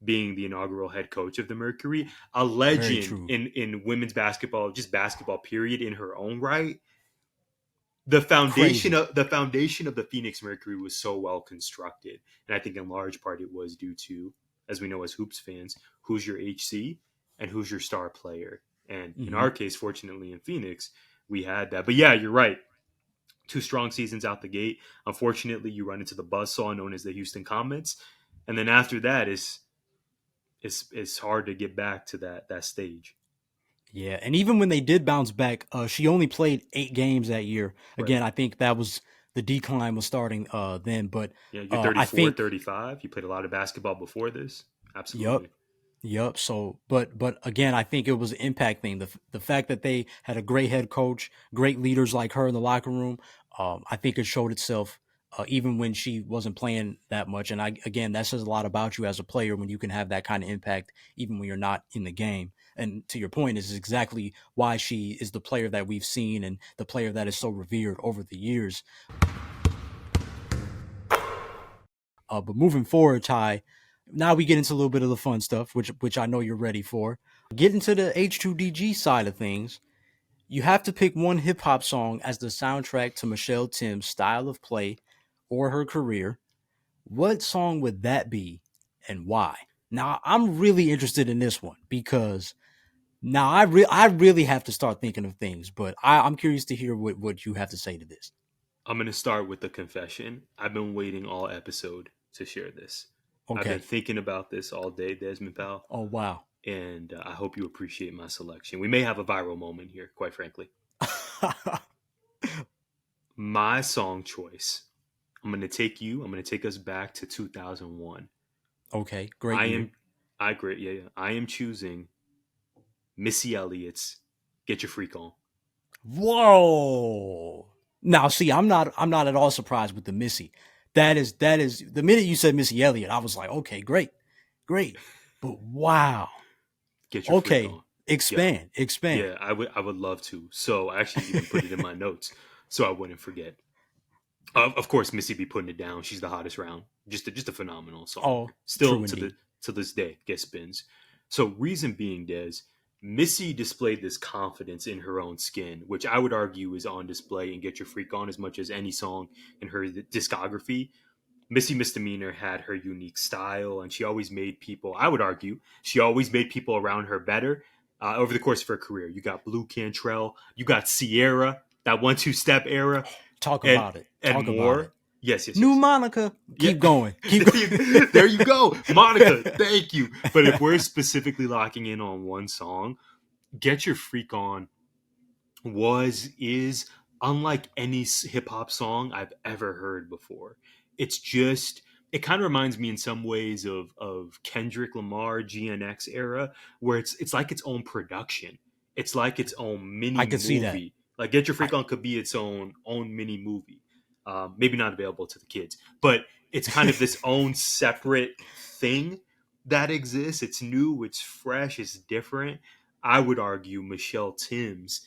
being the inaugural head coach of the Mercury, a Very legend true. in women's basketball, just basketball period in her own right. Crazy. The foundation of the Phoenix Mercury was so well constructed, and I think in large part it was due to, as we know as hoops fans, who's your HC and who's your star player. And in Mm-hmm. our case, fortunately in Phoenix, we had that. But yeah, you're right. Two strong seasons out the gate. Unfortunately, you run into the buzzsaw known as the Houston Comets, and then after that is it's hard to get back to that stage. Yeah, and even when they did bounce back, she only played 8 games that year. Right. Again, I think that was the decline was starting then. But Yeah, you're I 34, think, 35. You played a lot of basketball before this. yep, Absolutely. yep. So, but again, I think it was an impact thing. The fact that they had a great head coach, great leaders like her in the locker room. I think it showed itself even when she wasn't playing that much. And again, that says a lot about you as a player when you can have that kind of impact even when you're not in the game. And to your point, is exactly why she is the player that we've seen and the player that is so revered over the years. But moving forward, Ty, now we get into a little bit of the fun stuff, which I know you're ready for. Get into the H2DG side of things. You have to pick one hip hop song as the soundtrack to Michele Timms' style of play or her career. What song would that be and why? Now, I'm really interested in this one because now I really have to start thinking of things, but I'm curious to hear what you have to say to this. I'm going to start with the confession. I've been waiting all episode to share this. I've been Okay. thinking about this all day, Desmond Pal, Oh, wow. and I hope you appreciate my selection. We may have a viral moment here, quite frankly. My song choice. I'm going to take you. I'm going to take us back to 2001. Okay. Great I year. am. I agree. Yeah, yeah. I am choosing Missy Elliott's "Get Your Freak On." Whoa. Now, see, I'm not at all surprised with the Missy. That is the minute you said Missy Elliott, I was like, okay, great, great. But wow. Get Your Freak Okay. On. Yeah, Expand. yeah. I would love to. So I actually even put it in my notes so I wouldn't forget. Of course, Missy be putting it down. She's the hottest round. Just a phenomenal song. Oh, Still true indeed. to this day gets spins. So reason being, Des, Missy displayed this confidence in her own skin, which I would argue is on display in "Get Your Freak On" as much as any song in her discography. Missy Misdemeanor had her unique style, and she always made people, I would argue, she always made people around her better over the course of her career. You got Blue Cantrell, you got Sierra, that 1-2 step era, Talk and about it. and Talk about it. more. Yes, yes, New yes. Monica. Yeah. Keep going. Keep going. There you go. Monica, thank you. But if we're specifically locking in on one song, Get Your Freak On is unlike any hip hop song I've ever heard before. It's just it kind of reminds me in some ways of Kendrick Lamar GNX era, where it's like its own production. It's like its own I mini could see that. movie. Like Get Your I, Freak On could be its own mini movie. Maybe not available to the kids, but it's kind of this own separate thing that exists. It's new, it's fresh, it's different. I would argue Michele Timms,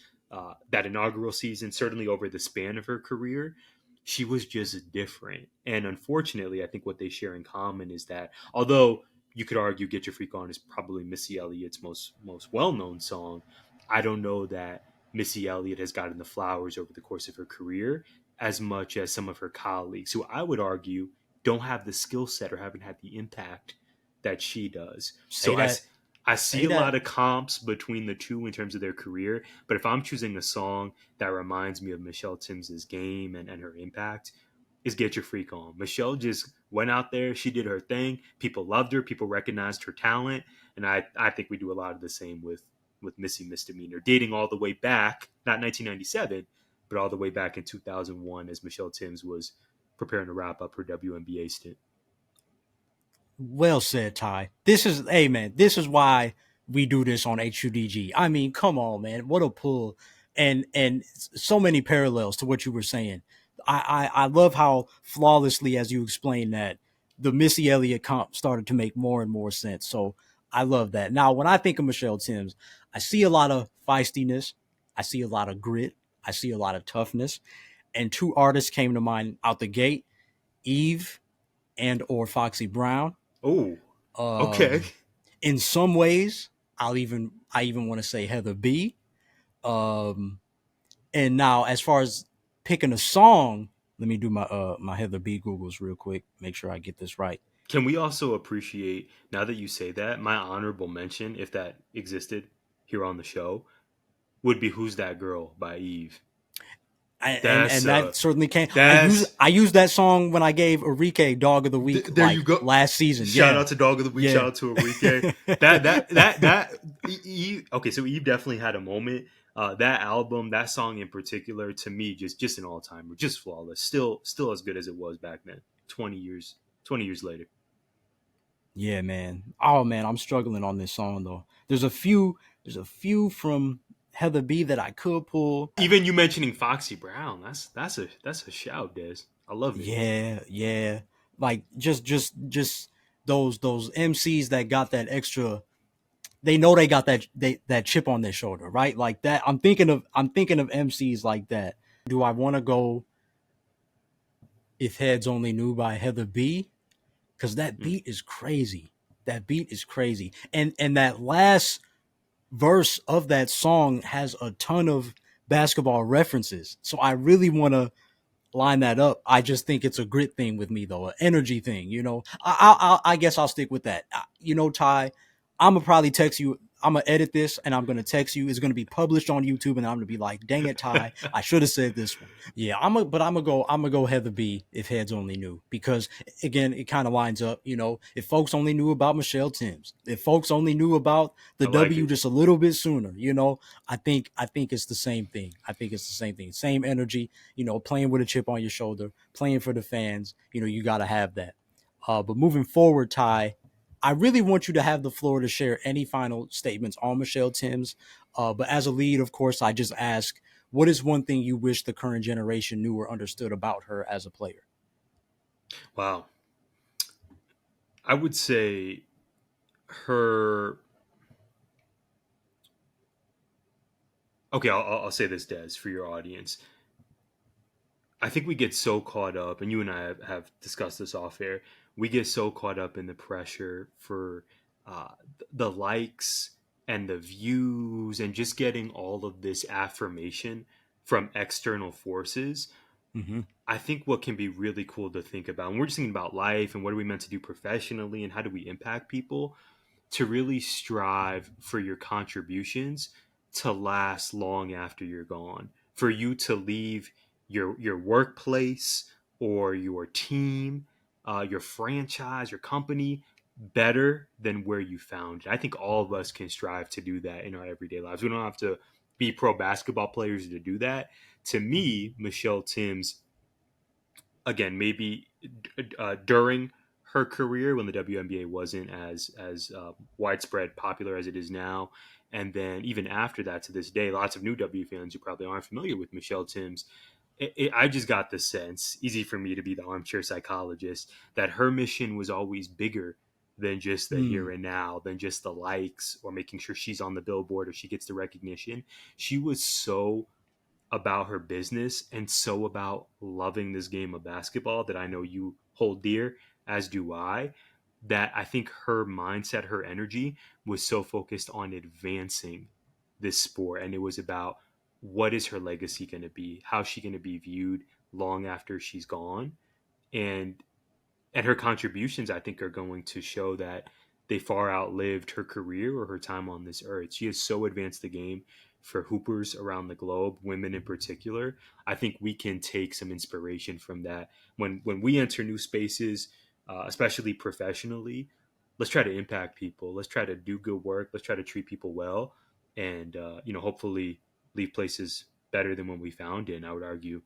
that inaugural season, certainly over the span of her career, she was just different. And unfortunately, I think what they share in common is that although you could argue "Get Your Freak On" is probably Missy Elliott's most well known song, I don't know that Missy Elliott has gotten the flowers over the course of her career as much as some of her colleagues, who I would argue don't have the skill set or haven't had the impact that she does. say that. I see Say a lot that. of comps between the two in terms of their career, but if I'm choosing a song that reminds me of Michele Timms' game and her impact, is Get Your Freak On. Michelle just went out there, she did her thing, people loved her, people recognized her talent, and I think we do a lot of the same with Missy Misdemeanor, dating all the way back, not 1997, but all the way back in 2001 as Michele Timms was preparing to wrap up her WNBA stint. Well said, Ty. This is, hey man, this is why we do this on HUDG. I mean, come on, man, what a pull, and so many parallels to what you were saying. I love how flawlessly, as you explained that, the Missy Elliott comp started to make more and more sense. So I love that. Now, when I think of Michele Timms, I see a lot of feistiness, I see a lot of grit, I see a lot of toughness, and two artists came to mind out the gate: Eve and or Foxy Brown. Oh, okay. Um, in some ways, I even want to say Heather B. Um, and now as far as picking a song, let me do my Heather B Googles real quick, make sure I get this right. Can we also appreciate, now that you say that, my honorable mention, if that existed here on the show, would be "Who's That Girl" by Eve. And that certainly can. That's I used that song when I gave Enrique Dog of the Week. There you go. Last season. Shout out to Dog of the Week. Yeah. Shout out to Enrique. that Eve. Okay, so Eve definitely had a moment. That album, that song in particular, to me, just an all timer, just flawless. Still as good as it was back then. 20 years later. Yeah, man. Oh man, I'm struggling on this song though. There's a few from Heather B that I could pull. Even you mentioning Foxy Brown, that's a shout, Des. I love it. Yeah. Like just those MCs that got that extra. They know they got that chip on their shoulder, right? Like that. I'm thinking of MCs like that. Do I want to go If Heads Only Knew by Heather B? Because that beat is crazy. That beat is crazy. And that last verse of that song has a ton of basketball references. So I really want to line that up. I just think it's a grit thing with me, though, an energy thing. You know, I guess I'll stick with that. You know, Ty, I'm gonna probably text you. I'm gonna edit this and I'm gonna text you. It's gonna be published on YouTube, and I'm gonna be like, "Dang it, Ty, I should have said this one." Yeah, I'm gonna go Heather B, If Heads Only Knew, because again, it kind of lines up. You know, if folks only knew about Michele Timms, if folks only knew about the W just a little bit sooner, you know, I think it's the same thing. I think it's the same thing, same energy. You know, playing with a chip on your shoulder, playing for the fans. You know, you gotta have that. But moving forward, Ty, I really want you to have the floor to share any final statements on Michele Timms. But as a lead, of course, I just ask, what is one thing you wish the current generation knew or understood about her as a player? Wow. I would say her. Okay, I'll say this, Des, for your audience. I think we get so caught up, and you and I have discussed this off air. We get so caught up in the pressure for uh, the likes and the views and just getting all of this affirmation from external forces Mm-hmm. I think what can be really cool to think about, and we're just thinking about life and what are we meant to do professionally and how do we impact people, to really strive for your contributions to last long after you're gone. For you to leave your workplace or your team, your franchise, your company better than where you found it. I think all of us can strive to do that in our everyday lives. We don't have to be pro basketball players to do that. To me, Michele Timms, again, maybe during her career when the WNBA wasn't as widespread popular as it is now, and then even after that to this day, lots of new W fans who probably aren't familiar with Michele Timms. I just got the sense, easy for me to be the armchair psychologist, that her mission was always bigger than just the here Mm. and now, than just the likes or making sure she's on the billboard or she gets the recognition. She was so about her business and so about loving this game of basketball that I know you hold dear, as do I, that I think her mindset, her energy was so focused on advancing this sport. And it was about what is her legacy going to be? How's she going to be viewed long after she's gone? And her contributions, I think, are going to show that they far outlived her career or her time on this earth. She has so advanced the game for hoopers around the globe, women in particular. I think we can take some inspiration from that when we enter new spaces, especially professionally. Let's try to impact people. Let's try to do good work. Let's try to treat people well, and hopefully leave places better than when we found it. And I would argue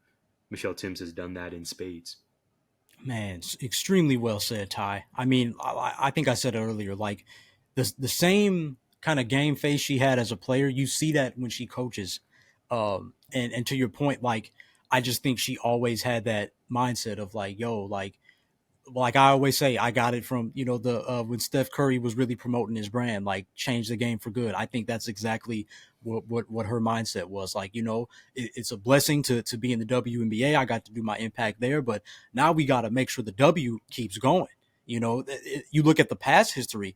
Michele Timms has done that in spades. Man, extremely well said, Ty. I mean, I think I said it earlier. Like the same kind of game face she had as a player, you see that when she coaches. And to your point, like I just think she always had that mindset of like, yo, like I always say, I got it from the when Steph Curry was really promoting his brand, like change the game for good. I think that's exactly what her mindset was. Like it's a blessing to be in the WNBA. I got to do my impact there, but now we got to make sure the W keeps going. You look at the past history.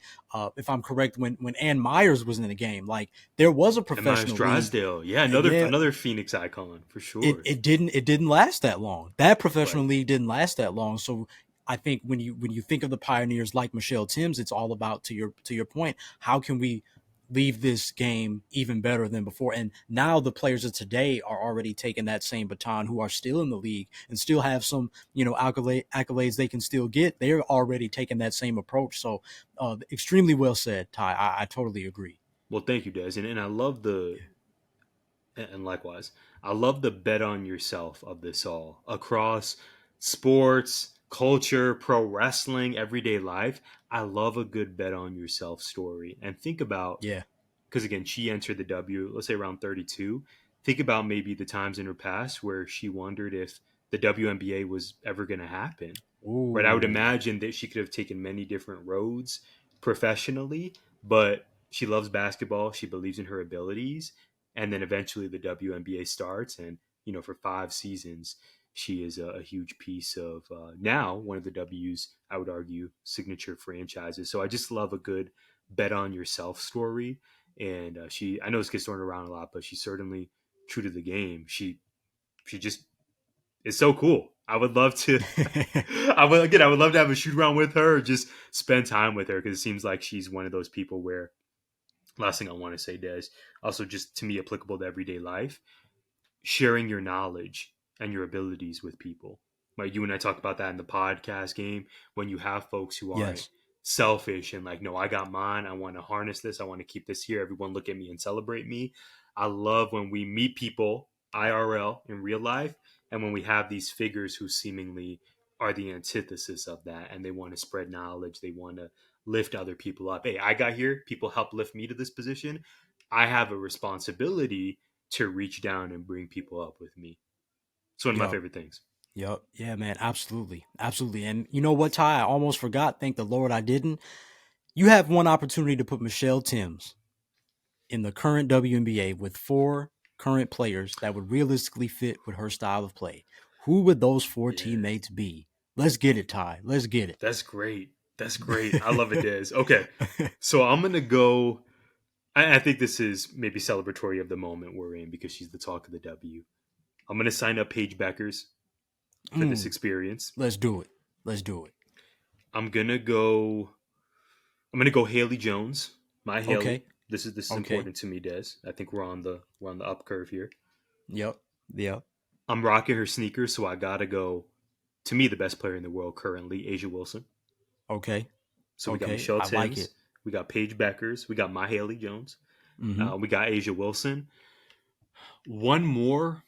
If I'm correct, when Ann Myers was in the game, like there was a And Myers professional league. Drysdale, yeah, Yeah, another Phoenix icon for it, sure. it didn't it didn't last that long. That professional Right. league didn't last that long. So I think when you think of the pioneers like Michele Timms, it's all about to your point, how can we leave this game even better than before? And now the players of today are already taking that same baton, who are still in the league and still have some accolades they can still get. They're already taking that same approach. So extremely well said, Ty. I totally agree. Well, thank you, Des, and I love and likewise, I love the bet on yourself of this all across sports, culture, pro wrestling, everyday life. I love a good bet on yourself story, and think about, Yeah. because again, she entered the W, let's say around 32. Think about maybe the times in her past where she wondered if the WNBA was ever going to happen. Right? I would Ooh. imagine that she could have taken many different roads professionally, but she loves basketball. She believes in her abilities. And then eventually the WNBA starts. And, for 5 seasons, she is a huge piece of now one of the W's, I would argue, signature franchises. So I just love a good bet on yourself story. And I know this gets thrown around a lot, but she's certainly true to the game. She just is so cool. I would love to. I would love to have a shoot around with her, or just spend time with her because it seems like she's one of those people where. Last thing I want to say, Des, also just to me applicable to everyday life, sharing your knowledge and your abilities with people. Right? You and I talk about that in the podcast game when you have folks who aren't Yes. selfish and like, no, I got mine. I want to harness this. I want to keep this here. Everyone look at me and celebrate me. I love when we meet people IRL in real life and when we have these figures who seemingly are the antithesis of that and they want to spread knowledge. They want to lift other people up. Hey, I got here. People help lift me to this position. I have a responsibility to reach down and bring people up with me. It's one of my Yep. favorite things. Yep. Yeah, man. Absolutely. Absolutely. And you know what, Ty? I almost forgot. Thank the Lord I didn't. You have one opportunity to put Michele Timms in the current WNBA with four current players that would realistically fit with her style of play. Who would those four Yeah, teammates be? Let's get it, Ty. Let's get that's great. That's great. I love it, Des. Okay, it. so I'm gonna go. I think this is maybe celebratory of the moment we're in because she's the talk of the W. I'm gonna sign up Paige Beckers. for this experience. Let's do it. I'm gonna go Haley Jones. My Haley. Okay. This is important to me, Des. I think we're on the up curve here. Yep. I'm rocking her sneakers, so I gotta go. To me, the best player in the world currently, A'ja Wilson. Okay. So we got Michele Timms. We got Paige Beckers. We got my Haley Jones. We got A'ja Wilson. One more.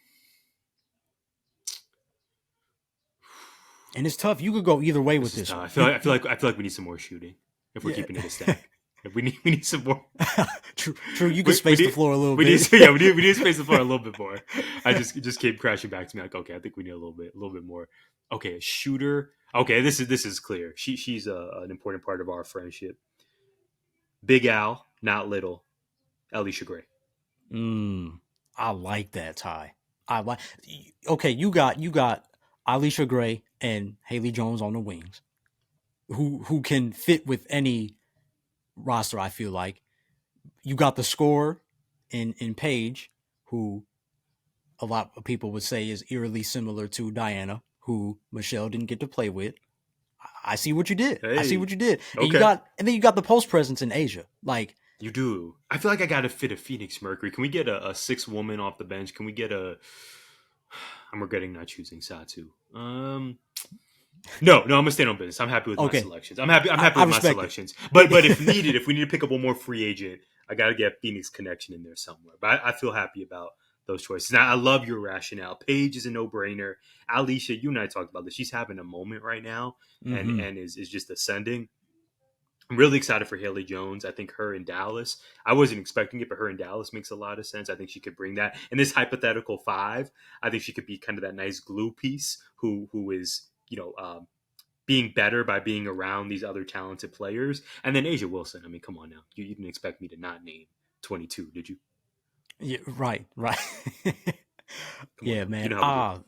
And it's tough. You could go either way with this. I feel like we need some more shooting if we're keeping it a stack. We need some more. True. You can space the floor a little bit. We need to space the floor a little bit more. I just came crashing back to me like, okay, I think we need a little bit more. Okay, a shooter. Okay, this is clear. She's an important part of our friendship. Big Al, not little. Allisha Gray. I like that, Ty. Okay, you got Allisha Gray and Haley Jones on the wings, who can fit with any roster. I feel like you got the scorer in Paige, who a lot of people would say is eerily similar to Diana, who Michele didn't get to play with. I see what you did. Hey, I see what you did. And okay. then you got the post presence in A'ja. Like you do. I feel like I got to fit a Phoenix Mercury. Can we get a 6-woman off the bench? Can we get a? I'm regretting not choosing Satu. No, I'm gonna stay on business. I'm happy with my selections. I'm happy with my selections. But if needed, if we need to pick up one more free agent, I got to get Phoenix connection in there somewhere. But I feel happy about those choices. Now, I love your rationale. Paige is a no-brainer. Allisha, you and I talked about this. She's having a moment right now and is just ascending. I'm really excited for Haley Jones. I think her in Dallas, I wasn't expecting it, but her in Dallas makes a lot of sense. I think she could bring that. In this hypothetical 5, I think she could be kind of that nice glue piece who is, being better by being around these other talented players. And then A'ja Wilson. I mean, come on now. You didn't expect me to not name 22, did you? Yeah, right. Yeah, man.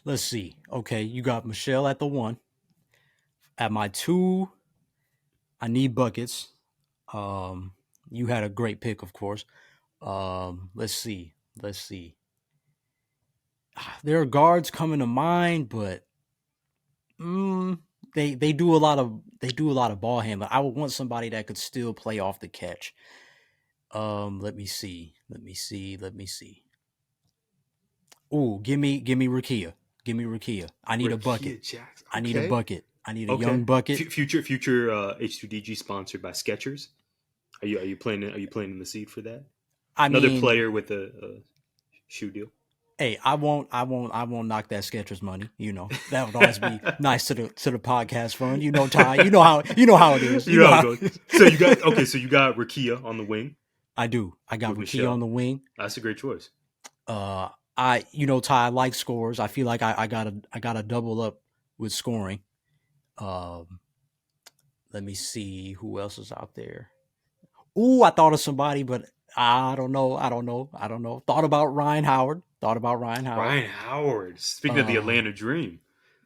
Let's see. Okay, you got Michele at the 1. At my 2, I need buckets. You had a great pick, of course. Let's see. There are guards coming to mind, but they do a lot of ball handling. I would want somebody that could still play off the catch. Let me see. Ooh, give me Rukia. I need a bucket. Jackson. Okay. I need a bucket. I need a young bucket. Future H2DG sponsored by Skechers. Are you planting the seed for that? Another player with a shoe deal. Hey, I won't knock that Skechers money. That would always be nice to the podcast fund. Ty. You know how it is. You know how it goes. So you got Rukia on the wing. I do. I got Rukia on the wing. That's a great choice. Ty, I like scores. I feel like I gotta double up with scoring. Let me see who else is out there. Ooh, I thought of somebody, but I don't know. Thought about Ryan Howard. Ryan Howard. Speaking of the Atlanta Dream.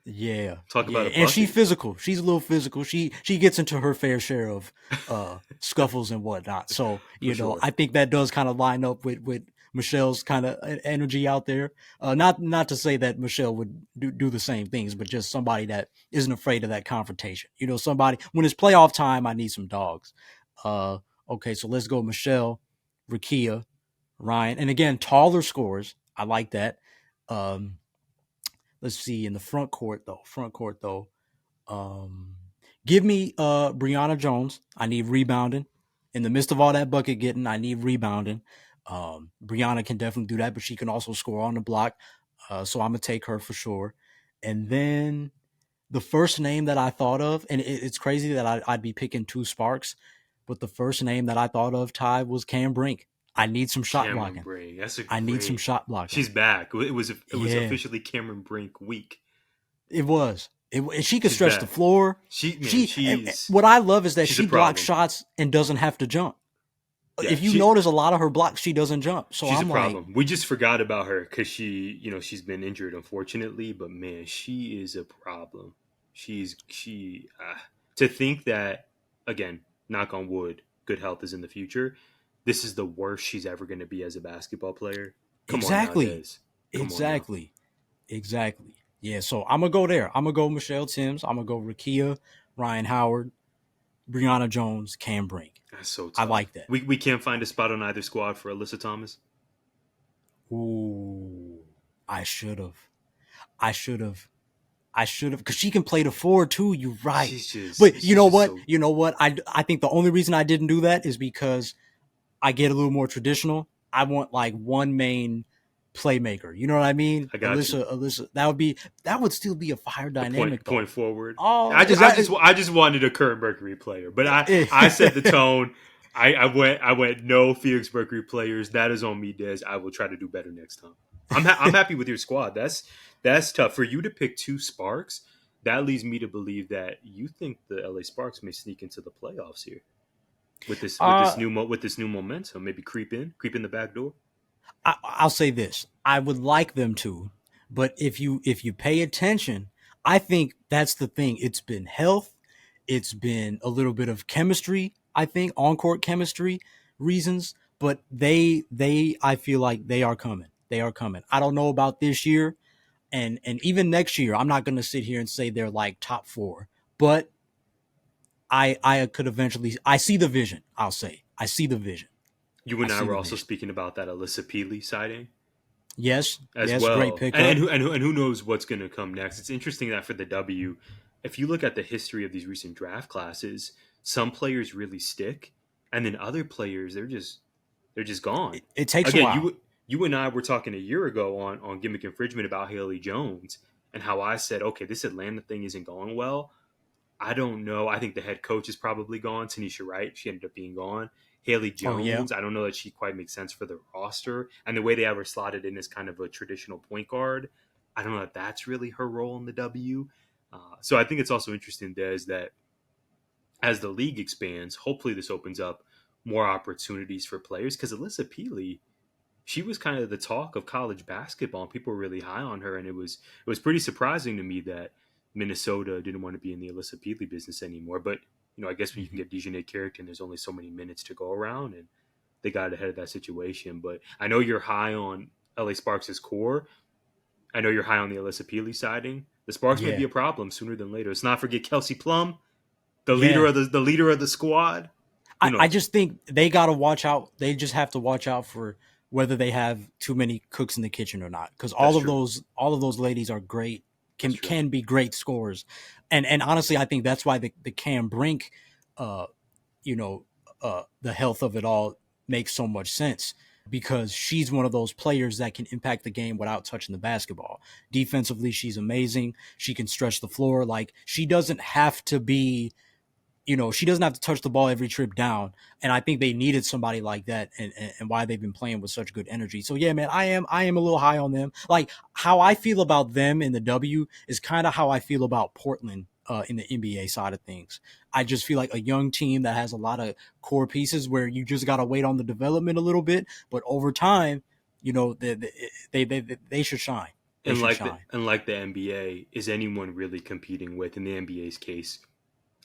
Yeah. Talk about a bucket. And she's physical. She's a little physical. She gets into her fair share of scuffles and whatnot. So, sure. I think that does kind of line up with Michele's kind of energy out there. Not to say that Michele would do the same things, but just somebody that isn't afraid of that confrontation. Somebody when it's playoff time, I need some dogs. Okay, so let's go Michele, Rukia, Ryan, and again, taller scores. I like that. Let's see in the front court though. Give me Brianna Jones. I need rebounding. In the midst of all that bucket getting, I need rebounding. Brianna can definitely do that, but she can also score on the block. So I'm gonna take her for sure. And then the first name that I thought of, and it's crazy that I'd be picking 2 Sparks, but the first name that I thought of, Ty, was Cam Brink. I need some shot blocking. I need some shot blocking. She's back. It was officially Cameron Brink week. It was. She could stretch the floor. What I love is that she blocks shots and doesn't have to jump. Yeah, if you notice a lot of her blocks, she doesn't jump. So she's a problem. We just forgot about her because she's been injured, unfortunately. But man, she is a problem. To think that, again, knock on wood, good health is in the future. This is the worst she's ever going to be as a basketball player. Exactly. Yeah, so I'm gonna go there. I'm gonna go Michele Timms. I'm gonna go Rakia, Ryan Howard, Brianna Jones, Cam Brink. That's so I tough. like that. We can't find a spot on either squad for Alyssa Thomas. Ooh, I should have. I should have. I should have, because she can play the four too. You're right. But you She's know just what? so. You know what? I think the only reason I didn't do that is because I get a little more traditional. I want like one main playmaker. You know what I mean? I got you. Alyssa. That would still be a fire The dynamic point though. forward. Oh, is that? I just wanted a current Mercury player, but I set the tone. I went no Phoenix Mercury players. That is on me, Des. I will try to do better next time. I'm happy with your squad. That's tough for you to pick two Sparks. That leads me to believe that you think the LA Sparks may sneak into the playoffs here with this new momentum. Maybe creep in the back door. I'll say this: I would like them to, but if you pay attention, I think that's the thing. It's been health, it's been a little bit of chemistry. I think on court chemistry reasons, but they I feel like they are coming. They are coming. I don't know about this year, and even next year. I'm not going to sit here and say they're like top four, but I could eventually. I see the vision. I'll say I see the vision. You I and I see were the also vision. speaking about that Alyssa Peely sighting Yes, as yes, great well, pickup. and who knows what's going to come next. It's interesting that for the W, if you look at the history of these recent draft classes, some players really stick, and then other players they're just gone. It takes a Again, while. you and I were talking a year ago on gimmick infringement about Haley Jones and how I said, okay, this Atlanta thing isn't going well. I don't know. I think the head coach is probably gone. Tanisha Wright, she ended up being gone. Haley Oh yeah, Jones, I don't know that she quite makes sense for the roster. And the way they have her slotted in as kind of a traditional point guard, I don't know if that's really her role in the W. So I think it's also interesting, Des, that as the league expands, hopefully this opens up more opportunities for players. Because Alyssa Peely, she was kind of the talk of college basketball, and people were really high on her. And it was pretty surprising to me that Minnesota didn't want to be in the Alyssa Peely business anymore. But I guess when you can get Dejanay Carrington, there's only so many minutes to go around, and they got ahead of that situation. But I know you're high on LA Sparks' core. I know you're high on the Alyssa Peely siding. The Sparks may yeah, be a problem sooner than later. Let's not forget Kelsey Plum, the leader yeah. of the leader of the squad. Who I knows? just think they got to watch out. They just have to watch out for whether they have too many cooks in the kitchen or not. Because That's true. all of those ladies are great. That's true. Can be great scorers, and honestly, I think that's why the Cam Brink, uh, you know, the health of it all makes so much sense because she's one of those players that can impact the game without touching the basketball. Defensively, she's amazing. She can stretch the floor. Like she doesn't have to be, she doesn't have to touch the ball every trip down. And I think they needed somebody like that and why they've been playing with such good energy. So yeah, man, I am a little high on them. Like how I feel about them in the W is kind of how I feel about Portland in the NBA side of things. I just feel like a young team that has a lot of core pieces where you just got to wait on the development a little bit, but over time, they should shine. They And should like the shine. and like the NBA, is anyone really competing with, in the NBA's case,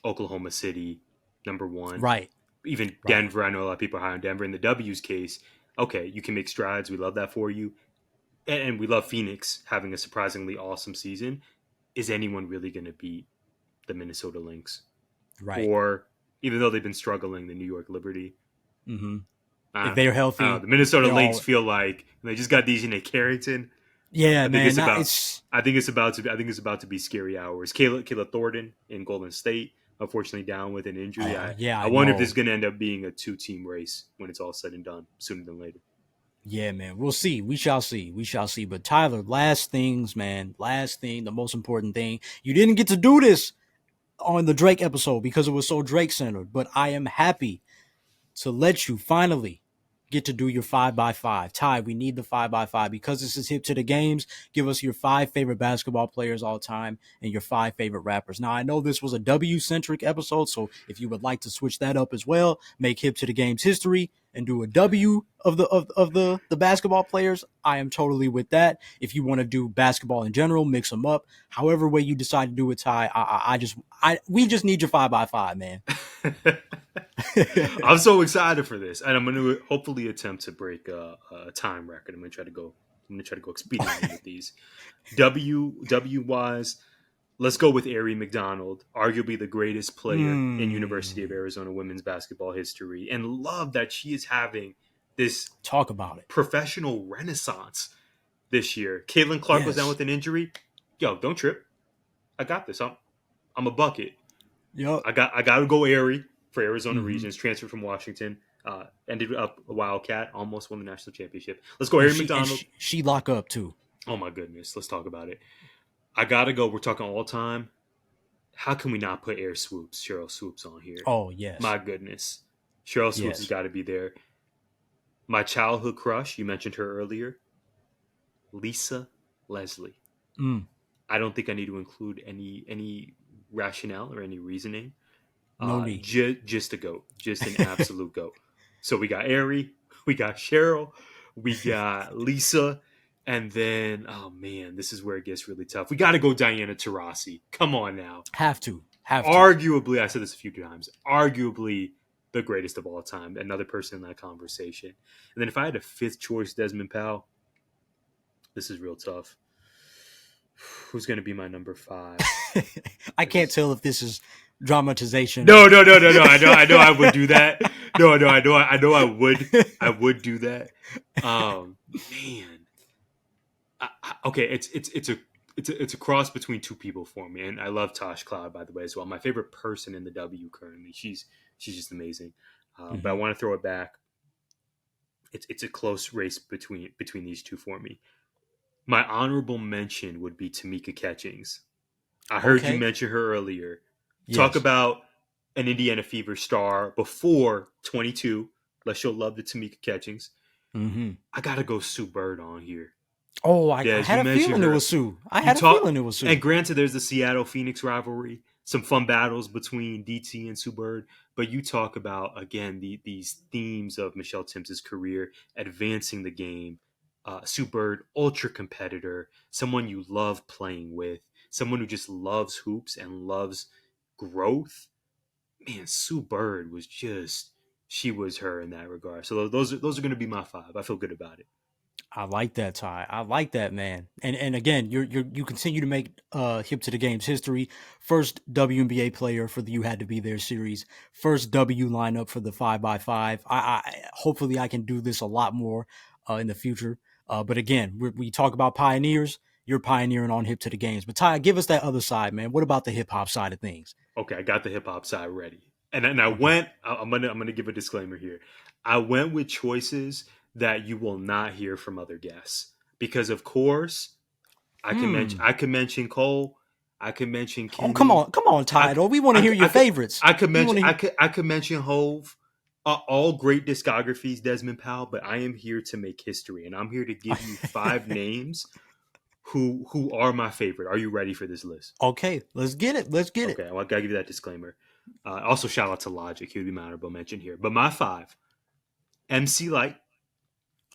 Oklahoma City, number one, Right. even Right. Denver? I know a lot of people are high on Denver. In the W's case, okay, you can make strides. We love that for you, and we love Phoenix having a surprisingly awesome season. Is anyone really going to beat the Minnesota Lynx, Right. or even though they've been struggling, the New York Liberty? Mm-hmm. I If don't know. they're I don't know. healthy, The Minnesota they're Lynx all. feel like they just got Dejanay Carrington. Yeah, I think man. it's That about. it's I think it's about to be scary hours. Kayla Thornton in Golden State, unfortunately down with an injury. Oh yeah, I I wonder if this is know. going to end up being a 2-team race when it's all said and done, sooner than later. Yeah, man. We'll see. We shall see. We shall see. But Tyler, last things, man. Last thing, the most important thing. You didn't get to do this on the Drake episode because it was so Drake centered. But I am happy to let you finally get to do your 5x5. Ty, we need the 5x5 because this is hip to the games. Give us your 5 favorite basketball players all time and your 5 favorite rappers. Now, I know this was a W centric episode, so if you would like to switch that up as well, make hip to the games history and do a W of the basketball players, I am totally with that. If you want to do basketball in general, mix them up. However way you decide to do it, Ty, we just need your 5x5, man. I'm so excited for this, and I'm going to hopefully attempt to break a time record. I'm going to try to go I'm going to try to go expediently with these. W wise, let's go with Aari McDonald, arguably the greatest player in University of Arizona women's basketball history, and love that she is having this talk about it professional renaissance this year. Caitlin Clark was down with an injury. Yo, don't trip. I got this. I'm a bucket. Yep. I got to go Aari for Arizona Regions. Transferred from Washington. Ended up a Wildcat. Almost won the national championship. Let's go Aari McDonald. She lock up too. Oh my goodness. Let's talk about it. I gotta go. We're talking all time. How can we not put Cheryl Swoops on here? Oh yes. My goodness. Cheryl Swoops has got to be there. My childhood crush. You mentioned her earlier. Lisa Leslie. I don't think I need to include any rationale or any reasoning. No need. Just a goat. Just an absolute goat. So we got Aari, we got Cheryl, we got Lisa, and then, oh man, this is where it gets really tough. We got to go Diana Taurasi. Come on now. Have to. Arguably, I said this a few times, arguably the greatest of all time. Another person in that conversation. And then if I had a fifth choice, Desmond Powell, this is real tough. Who's going to be my number 5? I can't tell if this is dramatization. No. I know I would do that. No, I know I would do that. Man. Okay, it's a cross between two people for me, and I love Tosh Cloud, by the way, as well. My favorite person in the W currently. She's just amazing. But I want to throw it back. It's a close race between these two for me. My honorable mention would be Tamika Catchings. I heard you mention her earlier. Yes. Talk about an Indiana Fever star before 22. Let's show love to Tamika Catchings. I got to go Sue Bird on here. Oh, I had a feeling it was Sue. And granted, there's the Seattle-Phoenix rivalry, some fun battles between DT and Sue Bird. But you talk about, again, these themes of Michele Timms' career, advancing the game. Sue Bird, ultra competitor, someone you love playing with, someone who just loves hoops and loves growth. Man, Sue Bird was she was her in that regard. So those are going to be my 5. I feel good about it. I like that, Ty. I like that, man. And again, you continue to make Hip to the Games history. First WNBA player for the You Had to Be There series. First W lineup for the 5x5. Hopefully I can do this a lot more in the future. But again, we talk about pioneers. You're pioneering on Hip to the Games. But Ty, give us that other side, man. What about the hip hop side of things? Okay, I got the hip hop side ready. And I went. I'm gonna give a disclaimer here. I went with choices that you will not hear from other guests because, of course, I can mention Cole. I could mention Kenny. Oh, come on, Ty. We want to hear your favorites. I could mention Hove. All great discographies, Desmond Powell. But I am here to make history, and I'm here to give you 5 names who are my favorite. Are you ready for this list? Okay, let's get it. Okay, well, I gotta give you that disclaimer. Also, shout out to Logic. He would be my honorable mention here. But my 5: MC Lyte.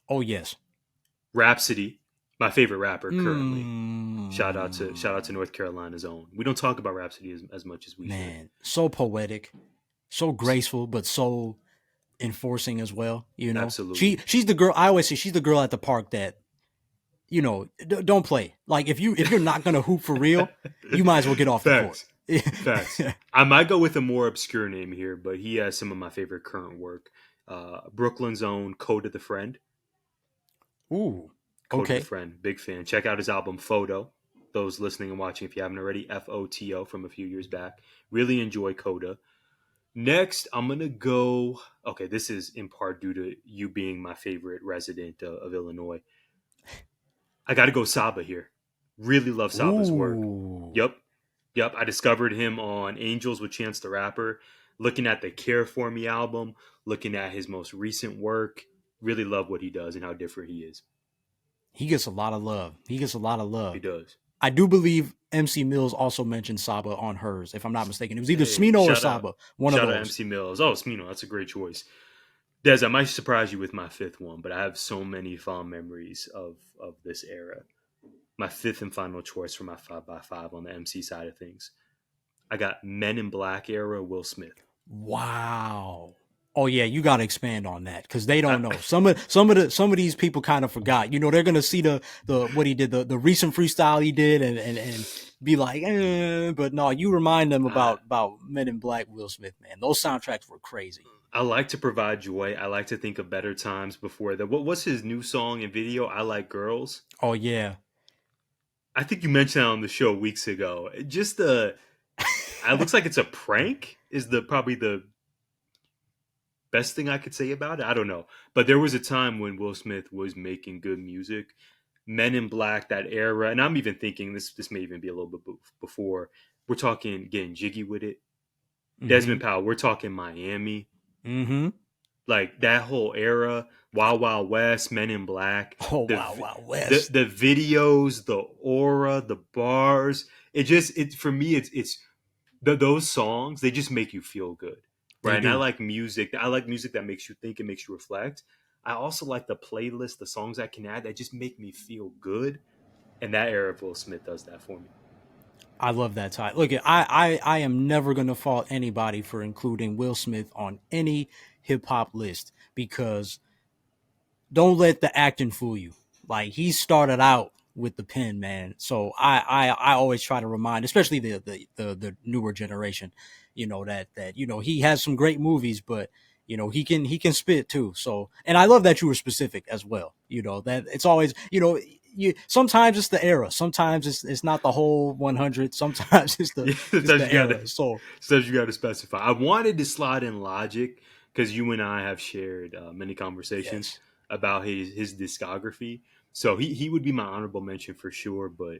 Oh yes. Rhapsody, my favorite rapper currently. Shout out to North Carolina's own. We don't talk about Rhapsody as much as we should. Man, so poetic, so graceful, but so enforcing as well. You know, absolutely. She's the girl. I always say she's the girl at the park that, you know, don't play. Like if you're not gonna hoop for real, you might as well get off the court. Facts. I might go with a more obscure name here, but he has some of my favorite current work. Brooklyn's own Coda the Friend. Ooh, Coda the Friend, big fan. Check out his album Photo. Those listening and watching, if you haven't already, FOTO from a few years back. Really enjoy Coda. Next, I'm gonna go. Okay, this is in part due to you being my favorite resident of Illinois. I got to go Saba here. Really love Saba's work. Yep. I discovered him on Angels with Chance the Rapper. Looking at the Care For Me album, looking at his most recent work. Really love what he does and how different he is. He gets a lot of love. He does. I do believe MC Mills also mentioned Saba on hers, if I'm not mistaken. It was either Smino or Saba. One of those. Shout out MC Mills. Oh, Smino. That's a great choice. Des, I might surprise you with my 5th one, but I have so many fond memories of this era. My 5th and final choice for my 5x5 on the MC side of things. I got Men in Black era Will Smith. Wow. Oh yeah, you got to expand on that because they don't know. Some of these people kind of forgot. They're gonna see the what he did, the recent freestyle he did, and be like, but no, you remind them about Men in Black, Will Smith, man. Those soundtracks were crazy. I like to provide joy. I like to think of better times before that. What's his new song and video? I Like Girls. Oh yeah. I think you mentioned that on the show weeks ago. Just the, it looks like it's a prank. Is the probably the best thing I could say about it. I don't know, but there was a time when Will Smith was making good music. Men in Black, that era, and I'm even thinking this may even be a little bit before. We're talking getting jiggy with it. Desmond Powell. We're talking Miami. Mm-hmm. Like that whole era, Wild Wild West, Men in Black, Oh, Wild Wild West. the videos, the aura, the bars. It for me, it's those songs. They just make you feel good, right? They And I do. like music. I like music that makes you think and makes you reflect. I also like the playlist, the songs I can add that just make me feel good. And that era of Will Smith does that for me. I love that title. Look, I am never gonna fault anybody for including Will Smith on any hip hop list because don't let the acting fool you. Like he started out with the pen, man. So I always try to remind, especially the newer generation, that he has some great movies, but he can spit too. So, and I love that you were specific as well. That it's always sometimes it's the era, sometimes it's not the whole 100, sometimes it's the Yeah, it's the era. So stuff you got to specify. I wanted to slide in Logic because you and I have shared many conversations yes. about his discography. So he would be my honorable mention for sure. But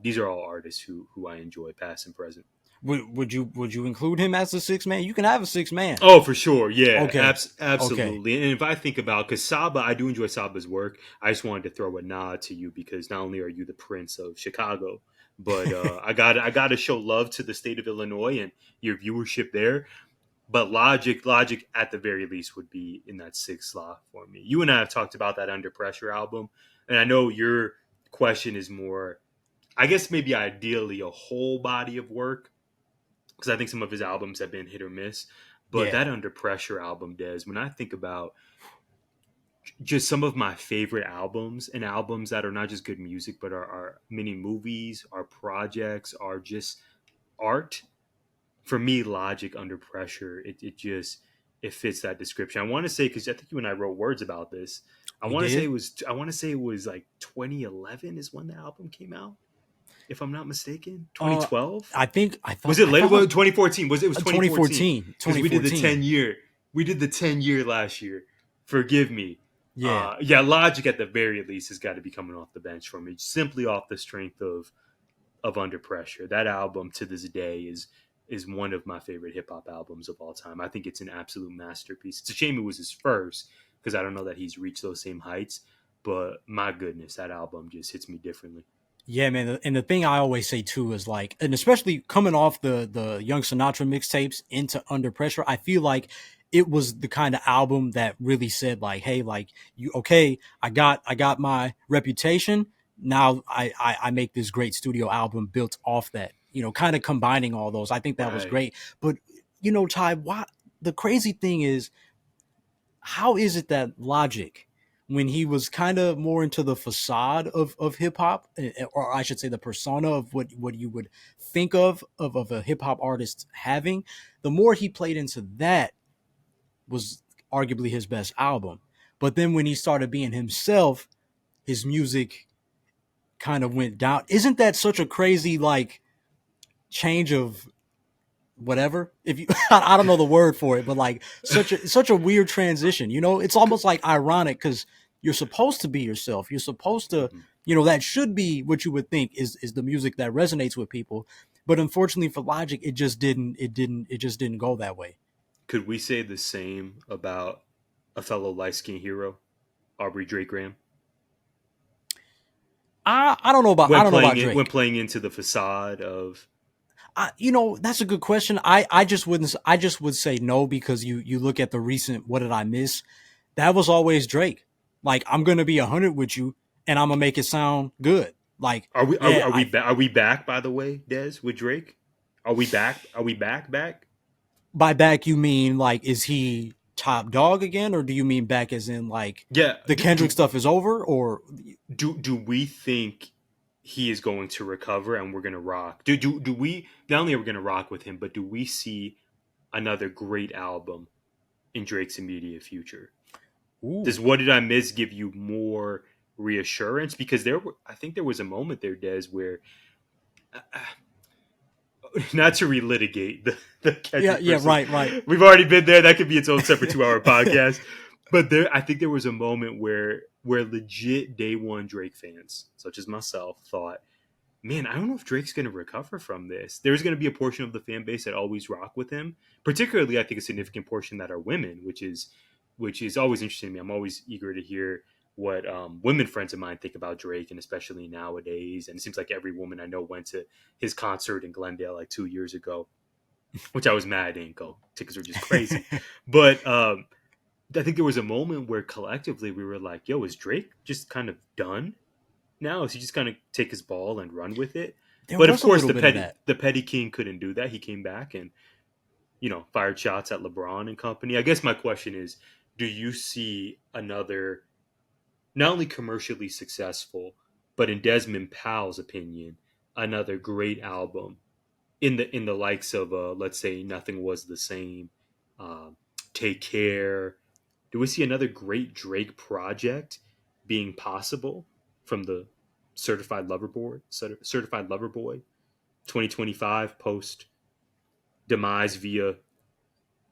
these are all artists who I enjoy, past and present. Would you include him as a six man? You can have a six man. Oh, for sure. Yeah, Okay. Okay. absolutely. And if I think about, because Saba, I do enjoy Saba's work. I just wanted to throw a nod to you because not only are you the Prince of Chicago, but I got to show love to the state of Illinois and your viewership there. But Logic at the very least would be in that sixth slot for me. You and I have talked about that Under Pressure album, and I know your question is more, I guess maybe ideally a whole body of work because I think some of his albums have been hit or miss. But Yeah. that Under Pressure album, Des, when I think about just some of my favorite albums and albums that are not just good music, but are mini movies, are projects, are just art. For me, Logic Under Pressure, it fits that description. I want to say because I think you and I wrote words about this. We did. I want to say it was like 2011 is when the album came out, if I'm not mistaken. Uh, 2012. I thought Was it I later? thought it Well, was 2014. It was 2014 2014. because we did the 2014. 10 year. We did the 10 year last year. Forgive me. Yeah. Yeah, Logic at the very least has got to be coming off the bench for me, simply off the strength of Under Pressure. That album to this day is one of my favorite hip hop albums of all time. I think it's an absolute masterpiece. It's a shame it was his first because I don't know that he's reached those same heights. But my goodness, that album just hits me differently. Yeah, man. And the thing I always say too is like, and especially coming off the Young Sinatra mixtapes into Under Pressure, I feel like it was the kind of album that really said like, hey, like you okay, I got my reputation. Now I make this great studio album built off that, kind of combining all those. I think that was Right. great. But Ty, why the crazy thing is how is it that Logic, when he was kind of more into the facade of hip hop, or I should say the persona of what you would think of a hip hop artist having, the more he played into that was arguably his best album. But then when he started being himself, his music kind of went down. Isn't that such a crazy like change of whatever if you I don't know the word for it, but like such a weird transition, it's almost like ironic because you're supposed to be yourself, you're supposed to, Mhm. that should be what you would think is the music that resonates with people, but unfortunately for Logic it just didn't go that way. Could we say the same about a fellow light skinned hero, Aubrey Drake Graham? I don't know about When Drake. playing into the facade of That's a good question. I just would say no because you look at the recent What Did I Miss? That was always Drake. Like I'm gonna be 100 with you, and I'm gonna make it sound good. Like yeah, are we back by the way, Des, with Drake? Are we back? Are we back? by back you mean like is he top dog again, or do you mean back as in like Yeah. the Kendrick stuff is over, or do we think he is going to recover and we're going to rock? Do we not only are we going to rock with him, but do we see another great album in Drake's immediate future? ooh, Does What Did I Miss give you more reassurance? Because I think there was a moment there, Des, where not to relitigate the yeah, Kendrick yeah, versus, right. we've already been there. That could be its own separate 2 hour podcast. But I think there was a moment where legit day one Drake fans, such as myself, thought, man, I don't know if Drake's going to recover from this. There's going to be a portion of the fan base that always rock with him. Particularly, I think a significant portion that are women, which is always interesting to me. I'm always eager to hear what women friends of mine think about Drake, and especially nowadays. And it seems like every woman I know went to his concert in Glendale like 2 years ago, which I was mad I didn't go. Tickets were just crazy. But I think there was a moment where collectively we were like, yo, is Drake just kind of done now? Is he just kind of take his ball and run with it? There But of was a course, little bit of that. the petty king couldn't do that. He came back and fired shots at LeBron and company. I guess my question is, do you see another, not only commercially successful, but in Desmond Powell's opinion, another great album in the likes of let's say Nothing Was the Same, um, Take Care? Do we see another great Drake project being possible from the certified lover boy 2025 post demise via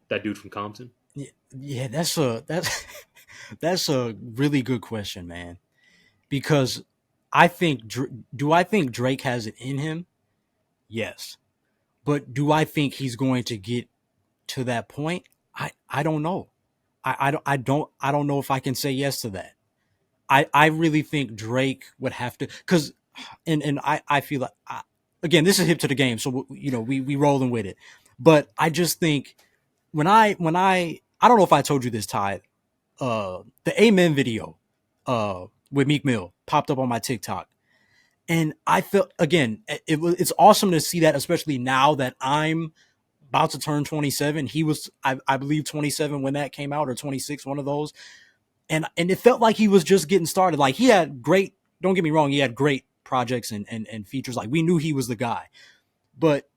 that dude from Compton? Yeah, that's that's a really good question, man. Because I think do I think Drake has it in him? Yes, but do I think he's going to get to that point? I don't know. I don't know if I can say yes to that. I really think Drake would have to, because and I feel like again, this is hip to the game, so we rolling with it. But I just think when I don't know if I told you this, Ty, the Amen video with Meek Mill popped up on my TikTok, and I felt, again, it's awesome to see that, especially now that I'm about to turn 27. He was, I believe, 27 when that came out, or 26, one of those. And it felt like he was just getting started. Like, he had great, don't get me wrong, he had great projects and features. Like, we knew he was the guy. But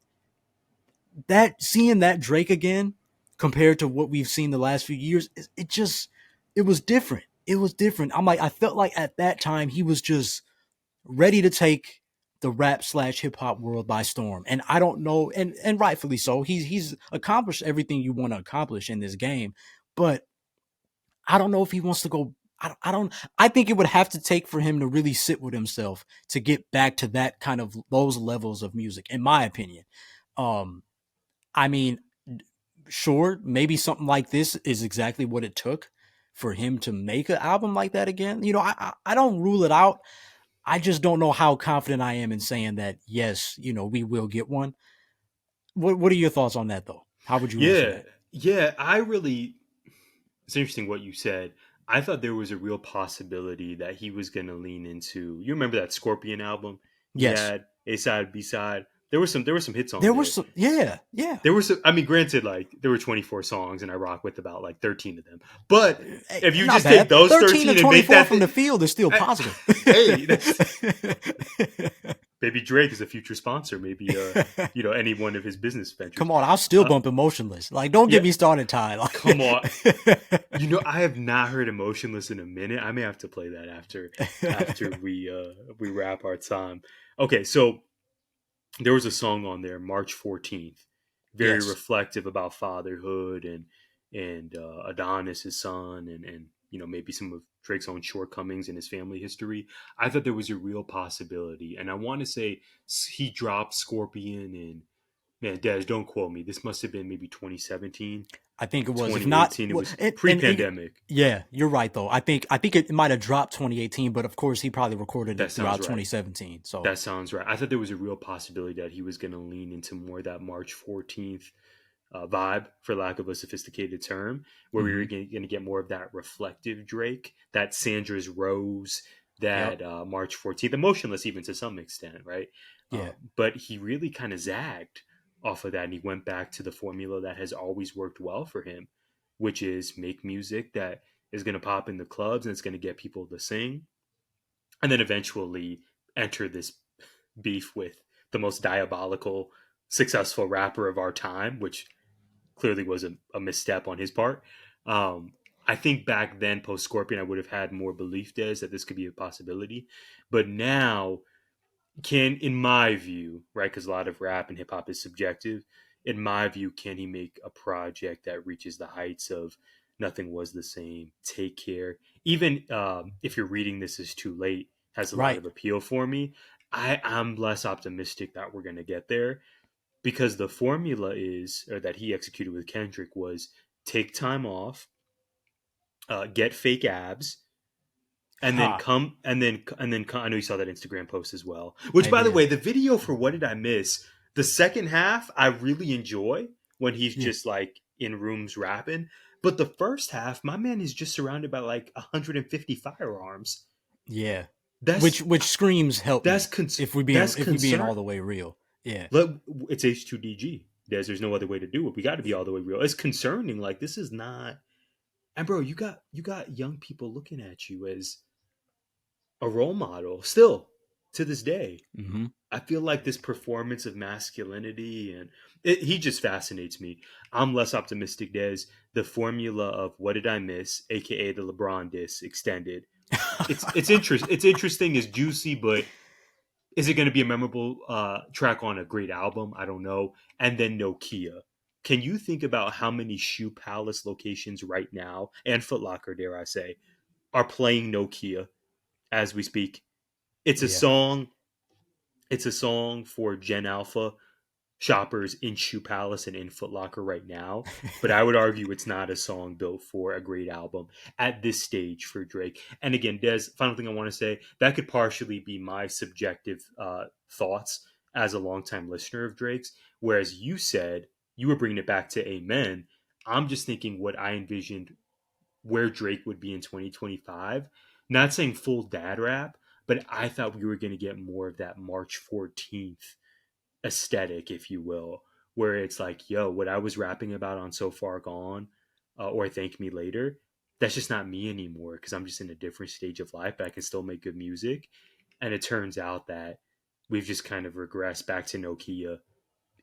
that, seeing that Drake again compared to what we've seen the last few years, it was different. It was different. I felt like at that time he was just ready to take the rap slash hip hop world by storm. And I don't know, and rightfully so. He's accomplished everything you want to accomplish in this game, but I don't know if he wants to go. I don't. I think it would have to take for him to really sit with himself to get back to that kind of those levels of music, in my opinion. Um, I mean, sure, maybe something like this is exactly what it took for him to make an album like that again. I don't rule it out. I just don't know how confident I am in saying that, yes, we will get one. What are your thoughts on that, though? How would you answer Yeah, that? yeah. It's interesting what you said. I thought there was a real possibility that he was going to lean into. You remember that Scorpion album? He Yes. had A side, B side. There were some hits on There was there. some, yeah, yeah. There were some. I mean, granted, like there were 24 songs, and I rock with about like 13 of them. But Hey, if you not just take bad. those 13 to 13 and make 24 that, from the field is still positive. hey, maybe Drake is a future sponsor. Maybe any one of his business ventures. Come on, I'll still bump Emotionless. Like, don't Yeah, get me started, Ty. Like, come on. I have not heard Emotionless in a minute. I may have to play that after we wrap our time. Okay, so there was a song on there, March 14th, very yes. reflective about fatherhood and Adonis, his son, and maybe some of Drake's own shortcomings in his family history. I thought there was a real possibility, and I want to say he dropped Scorpion and, man, Des, don't quote me. This must have been maybe 2017, I think it was. If not, 2018. It was and pre-pandemic. yeah, you're right though. I think it might have dropped 2018, but of course he probably recorded That it throughout sounds right. 2017. So That sounds right. I thought there was a real possibility that he was going to lean into more of that March 14th vibe, for lack of a sophisticated term, where we were mhm. going to get more of that reflective Drake, that Sandra's Rose, Yep. that March 14th, emotionless even to some extent, right? Yeah. But he really kind of zagged off of that, and he went back to the formula that has always worked well for him, which is make music that is going to pop in the clubs and it's going to get people to sing, and then eventually enter this beef with the most diabolical, successful rapper of our time, which clearly was a misstep on his part. I think back then, post Scorpion, I would have had more belief, Des, that this could be a possibility. But now, in my view, right, because a lot of rap and hip hop is subjective, in my view, can he make a project that reaches the heights of Nothing Was the Same, Take Care? Even if you're reading this is too late, has a lot of appeal for me. I'm less optimistic that we're going to get there, because the formula is, or that he executed with Kendrick, was take time off, get fake abs, and then come, and then come. I know you saw that Instagram post as well. Which, by the way, the video for What Did I Miss? The second half I really enjoy when he's just like in rooms rapping, but the first half, my man is just surrounded by like 150 firearms. Yeah, which screams help. If we being all the way real. Yeah, it's H2DG. There's no other way to do it. We got to be all the way real. It's concerning. Like, this is not. And bro, you got young people looking at you as a role model still to this day. Mm-hmm. I feel like this performance of masculinity, and he just fascinates me. I'm less optimistic. Des, the formula of What Did I Miss, aka the LeBron diss extended. It's interesting. It's juicy, but is it going to be a memorable track on a great album? I don't know. And then Nokia. Can you think about how many Shoe Palace locations right now, and Foot Locker, dare I say, are playing Nokia as we speak? It's a song. It's a song for Gen Alpha shoppers in Shoe Palace and in Foot Locker right now. But I would argue it's not a song built for a great album at this stage for Drake. And again, Des, final thing I want to say, that could partially be my subjective thoughts as a longtime listener of Drake's. Whereas you said, you were bringing it back to Amen. I'm just thinking what I envisioned where Drake would be in 2025. Not saying full dad rap, but I thought we were going to get more of that March 14th aesthetic, if you will, where it's like, yo, what I was rapping about on So Far Gone or Thank Me Later, that's just not me anymore, because I'm just in a different stage of life, but I can still make good music. And it turns out that we've just kind of regressed back to Nokia.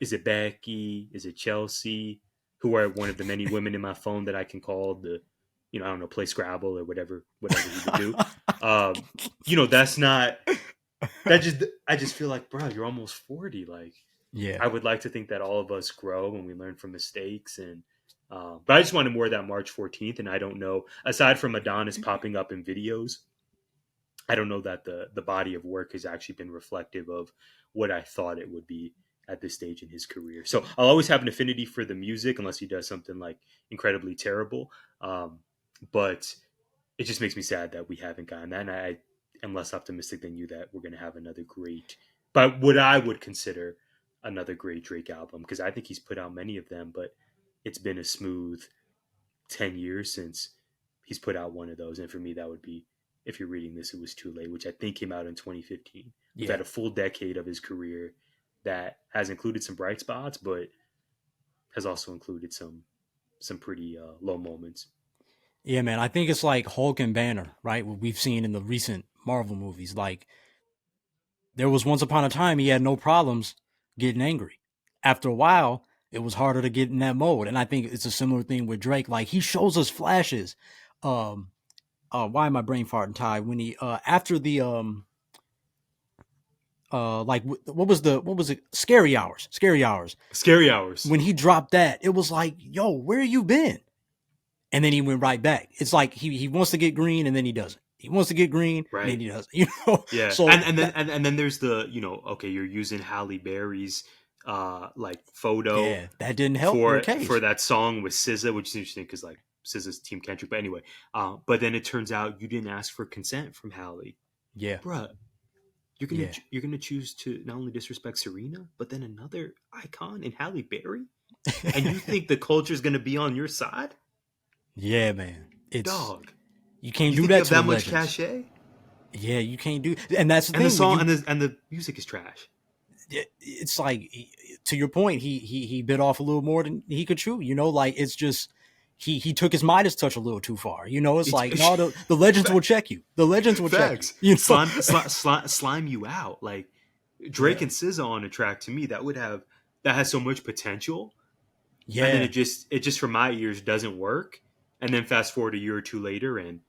Is it Becky? Is it Chelsea? Who are one of the many women in my phone that I can call to, I don't know, play Scrabble or whatever you would do. That's not. I just feel like, bro, you're almost 40. Like, I would like to think that all of us grow and we learn from mistakes. And but I just wanted more of that March 14th. And I don't know, aside from Adonis popping up in videos, I don't know that the body of work has actually been reflective of what I thought it would be at this stage in his career. So I'll always have an affinity for the music unless he does something like incredibly terrible. But it just makes me sad that we haven't gotten that. And I am less optimistic than you that we're going to have another great, but what I would consider another great Drake album, because I think he's put out many of them, but it's been a smooth 10 years since he's put out one of those. And for me, that would be, if you're reading this, It Was Too Late, which I think came out in 2015. We've had a full decade of his career that has included some bright spots, but has also included some pretty low moments. Yeah, man. I think it's like Hulk and Banner, right? What we've seen in the recent Marvel movies. Like, there was once upon a time he had no problems getting angry. After a while, it was harder to get in that mode. And I think it's a similar thing with Drake. Like, he shows us flashes. Why am I brain farting, Ty? When he after the like what was it? Scary Hours. When he dropped that, it was like, yo, where you been? And then he went right back. It's like he wants to get green and then he doesn't. He wants to get green and then he doesn't. Yeah. So and then there's the, okay, you're using Halle Berry's like photo. Yeah, that didn't help for that song with SZA, which is interesting because like SZA's Team Kendrick. But anyway, but then it turns out you didn't ask for consent from Halle. Yeah, bruh. You're gonna choose to not only disrespect Serena, but then another icon in Halle Berry, and you think the culture is gonna be on your side? Yeah, man. It's dog. You can't do that to that much cachet. Yeah, you can't do. And that's the thing. The song and the music is trash. It's like, to your point, he bit off a little more than he could chew. Like, it's just, he took his Midas touch a little too far. It's like, no, the legends will check you. The legends will check you. Slime you out. Like Drake and SZA on a track, to me, that has so much potential. Yeah. And then it just from my ears doesn't work. And then fast forward a year or two later, and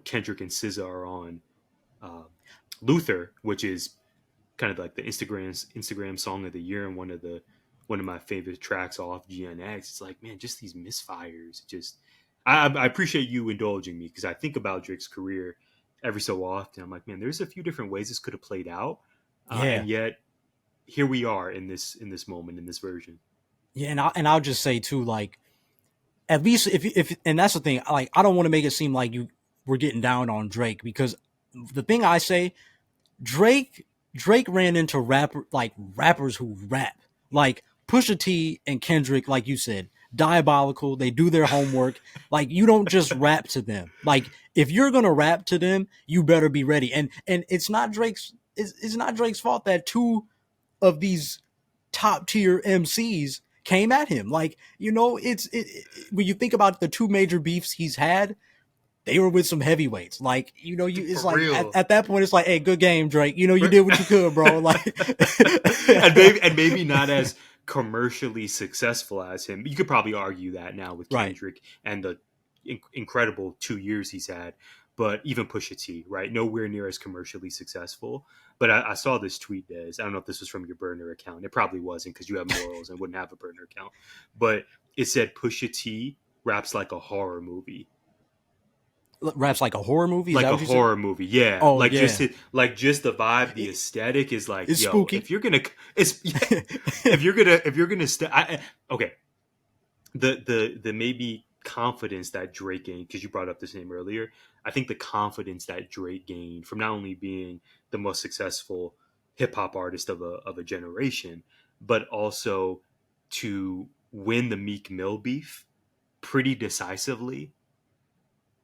Kendrick and SZA are on Luther, which is kind of like the Instagram song of the year and one of my favorite tracks off GNX. It's like, man, just these misfires. Just I appreciate you indulging me, because I think about Drake's career every so often. I'm like, man, there's a few different ways this could have played out, and yet here we are in this moment, in this version. Yeah, and I'll just say too, like, at least if and that's the thing, like, I don't want to make it seem like we're getting down on Drake, because the thing I say, Drake ran into rappers who rap, like Pusha T and Kendrick, like you said, diabolical. They do their homework. Like, you don't just rap to them. Like, if you're gonna rap to them, you better be ready. And it's not Drake's fault that two of these top tier MCs came at him. Like, when you think about the two major beefs he's had, they were with some heavyweights. Like, it's like at that point, it's like, hey, good game, Drake. You did what you could, bro. Like, and maybe not as commercially successful as him. You could probably argue that now with Kendrick and the incredible 2 years he's had. But even Pusha T, right? Nowhere near as commercially successful. But I saw this tweet, Des. I don't know if this was from your burner account. It probably wasn't, because you have morals and wouldn't have a burner account. But it said Pusha T raps like a horror movie. Raps like a horror movie? Like a horror movie, yeah. Oh, like, just the vibe, the aesthetic is like, it's spooky. If you're gonna okay. The maybe confidence that Drake gained, because you brought up this name earlier, I think the confidence that Drake gained from not only being the most successful hip hop artist of a generation, but also to win the Meek Mill beef pretty decisively.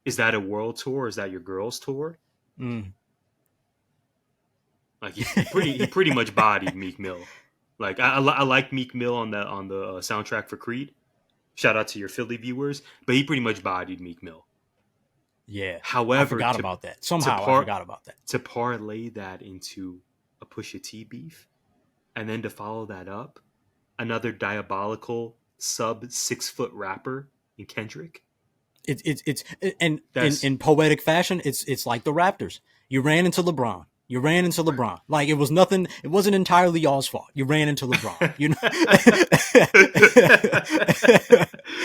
Is that a world tour? Is that your girls' tour? Like, he pretty much bodied Meek Mill. Like, I like Meek Mill on the soundtrack for Creed. Shout out to your Philly viewers, but he pretty much bodied Meek Mill. Yeah. However, I forgot about that. Somehow I forgot about that. To parlay that into a Pusha T beef, and then to follow that up, another diabolical sub 6 foot rapper in Kendrick. In poetic fashion, it's like the Raptors. You ran into LeBron. Like, it was nothing. It wasn't entirely y'all's fault. You ran into LeBron.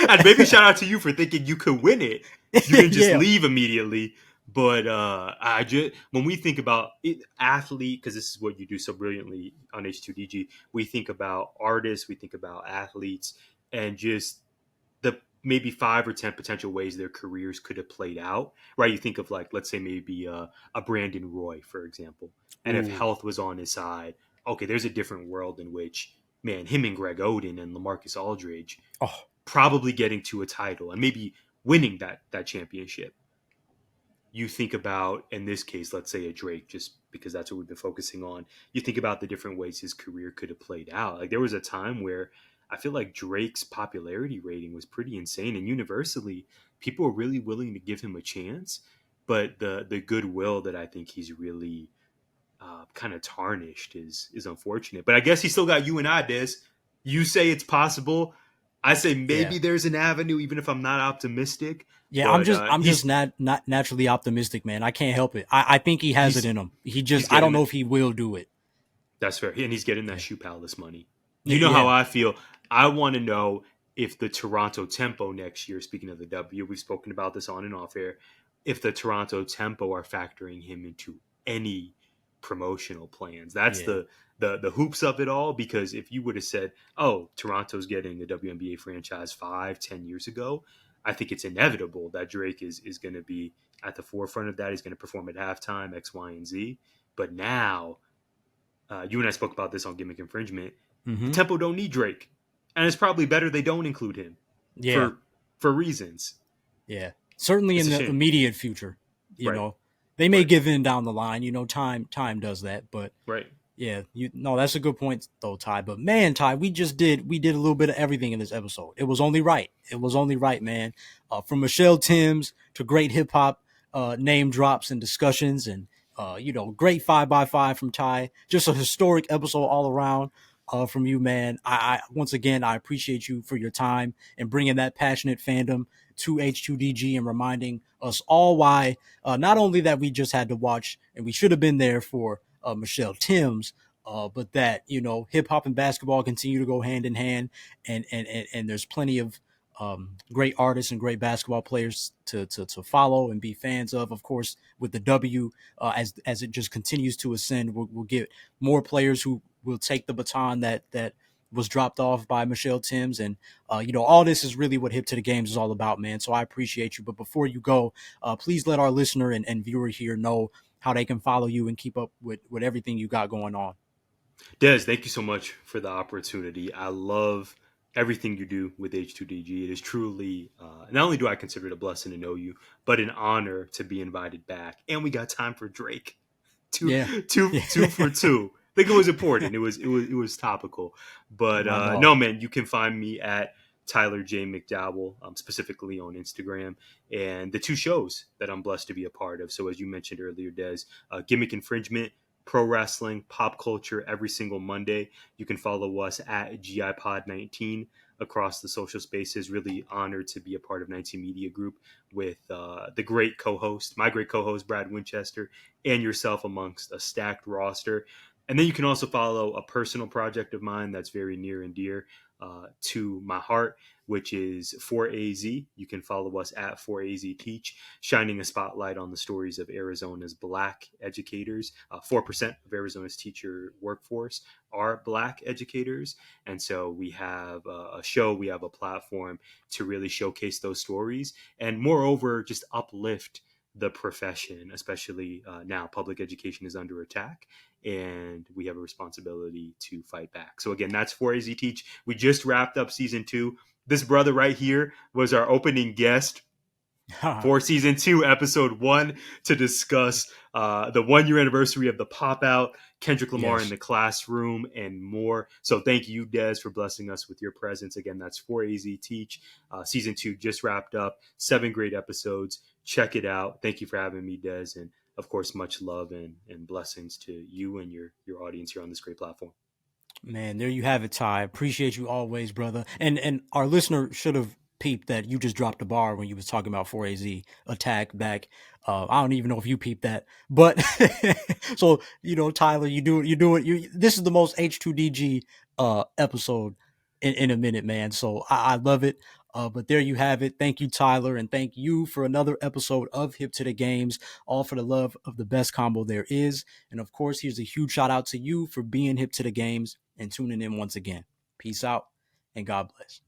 And maybe shout out to you for thinking you could win it. You didn't just leave immediately. But when we think about athlete, because this is what you do so brilliantly on H2DG, we think about artists, we think about athletes, and just the maybe 5 or 10 potential ways their careers could have played out, right? You think of, like, let's say maybe a Brandon Roy, for example. And if health was on his side, okay, there's a different world in which, man, him and Greg Oden and LaMarcus Aldridge probably getting to a title and maybe winning that championship. You think about, in this case, let's say a Drake, just because that's what we've been focusing on. You think about the different ways his career could have played out. Like, there was a time where I feel like Drake's popularity rating was pretty insane, and universally, people were really willing to give him a chance. But the goodwill that I think he's really kind of tarnished is unfortunate. But I guess he still got you and I, Des. You say it's possible. I say maybe there's an avenue, even if I'm not optimistic. Yeah, but, I'm just not naturally optimistic, man. I can't help it. I think he has it in him. I don't know if he will do it. That's fair. And he's getting that Shoe Palace money. You know how I feel. I want to know if the Toronto Tempo next year, speaking of the W, we've spoken about this on and off air, if the Toronto Tempo are factoring him into any promotional plans. That's the hoops of it all, because if you would have said, oh, Toronto's getting a WNBA franchise 5-10 years ago, I think it's inevitable that Drake is going to be at the forefront of that. He's going to perform at halftime, X, Y, and Z. But now, you and I spoke about this on Gimmick Infringement, Tempo don't need Drake. And it's probably better they don't include him for reasons. Yeah. Certainly in the immediate future, you know. They may give in down the line, time does that, but Yeah, that's a good point though, Ty. But man, Ty, we did a little bit of everything in this episode. It was only right. It was only right, man. From Michele Timms to great hip hop name drops and discussions, and great 5x5 from Ty. Just a historic episode all around. From you, man. I once again I appreciate you for your time and bringing that passionate fandom to H2DG and reminding us all why not only that we just had to watch and we should have been there for Michele Timms, but that hip hop and basketball continue to go hand in hand, and there's plenty of great artists and great basketball players to follow and be fans of. Of course, with the W, as it just continues to ascend, we'll get more players who will take the baton that was dropped off by Michele Timms, and all this is really what Hip to the Games is all about, man. So I appreciate you. But before you go, please let our listener and viewer here know how they can follow you and keep up with everything you got going on. Des, thank you so much for the opportunity. I love everything you do with H2DG. It is truly, not only do I consider it a blessing to know you, but an honor to be invited back. And we got time for Drake. Two for two. I think it was important. It was topical. But no, man, you can find me at Tyler J. McDowell, specifically on Instagram, and the two shows that I'm blessed to be a part of. So as you mentioned earlier, Des, Gimmick Infringement, pro wrestling, pop culture every single Monday. You can follow us at GIPod19 across the social spaces. Really honored to be a part of 19 Media Group with the great co-host, my great co-host, Brad Winchester, and yourself amongst a stacked roster. And then you can also follow a personal project of mine that's very near and dear to my heart, which is 4AZ. You can follow us at 4AZ Teach, shining a spotlight on the stories of Arizona's Black educators. 4% of Arizona's teacher workforce are Black educators. And so we have a show, we have a platform to really showcase those stories and moreover, just uplift the profession, especially now public education is under attack and we have a responsibility to fight back. So again, that's 4AZ Teach. We just wrapped up season 2. This brother right here was our opening guest for season 2, episode 1, to discuss the 1-year anniversary of the Pop Out, Kendrick Lamar in the classroom, and more. So thank you, Des, for blessing us with your presence. Again, that's 4AZ Teach. Season 2 just wrapped up. 7 great episodes. Check it out. Thank you for having me, Des. And of course, much love and blessings to you and your audience here on this great platform. Man, there you have it, Ty. Appreciate you always, brother. And our listener should have peeped that you just dropped a bar when you was talking about 4AZ attack back. I don't even know if you peeped that, but so Tyler, this is the most H2DG episode in a minute, man. So I love it. But there you have it. Thank you, Tyler, and thank you for another episode of Hip to the Games, all for the love of the best combo there is. And of course, here's a huge shout out to you for being hip to the games and tuning in once again. Peace out and God bless.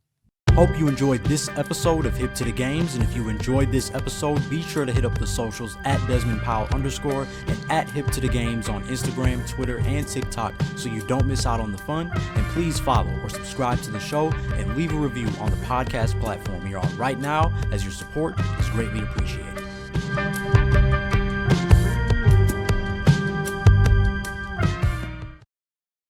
Hope you enjoyed this episode of Hip to the Games, and if you enjoyed this episode, be sure to hit up the socials at Desmond Powell _ and at Hip to the Games on Instagram, Twitter, and TikTok so you don't miss out on the fun. And please follow or subscribe to the show and leave a review on the podcast platform you're on right now, as your support is greatly appreciated.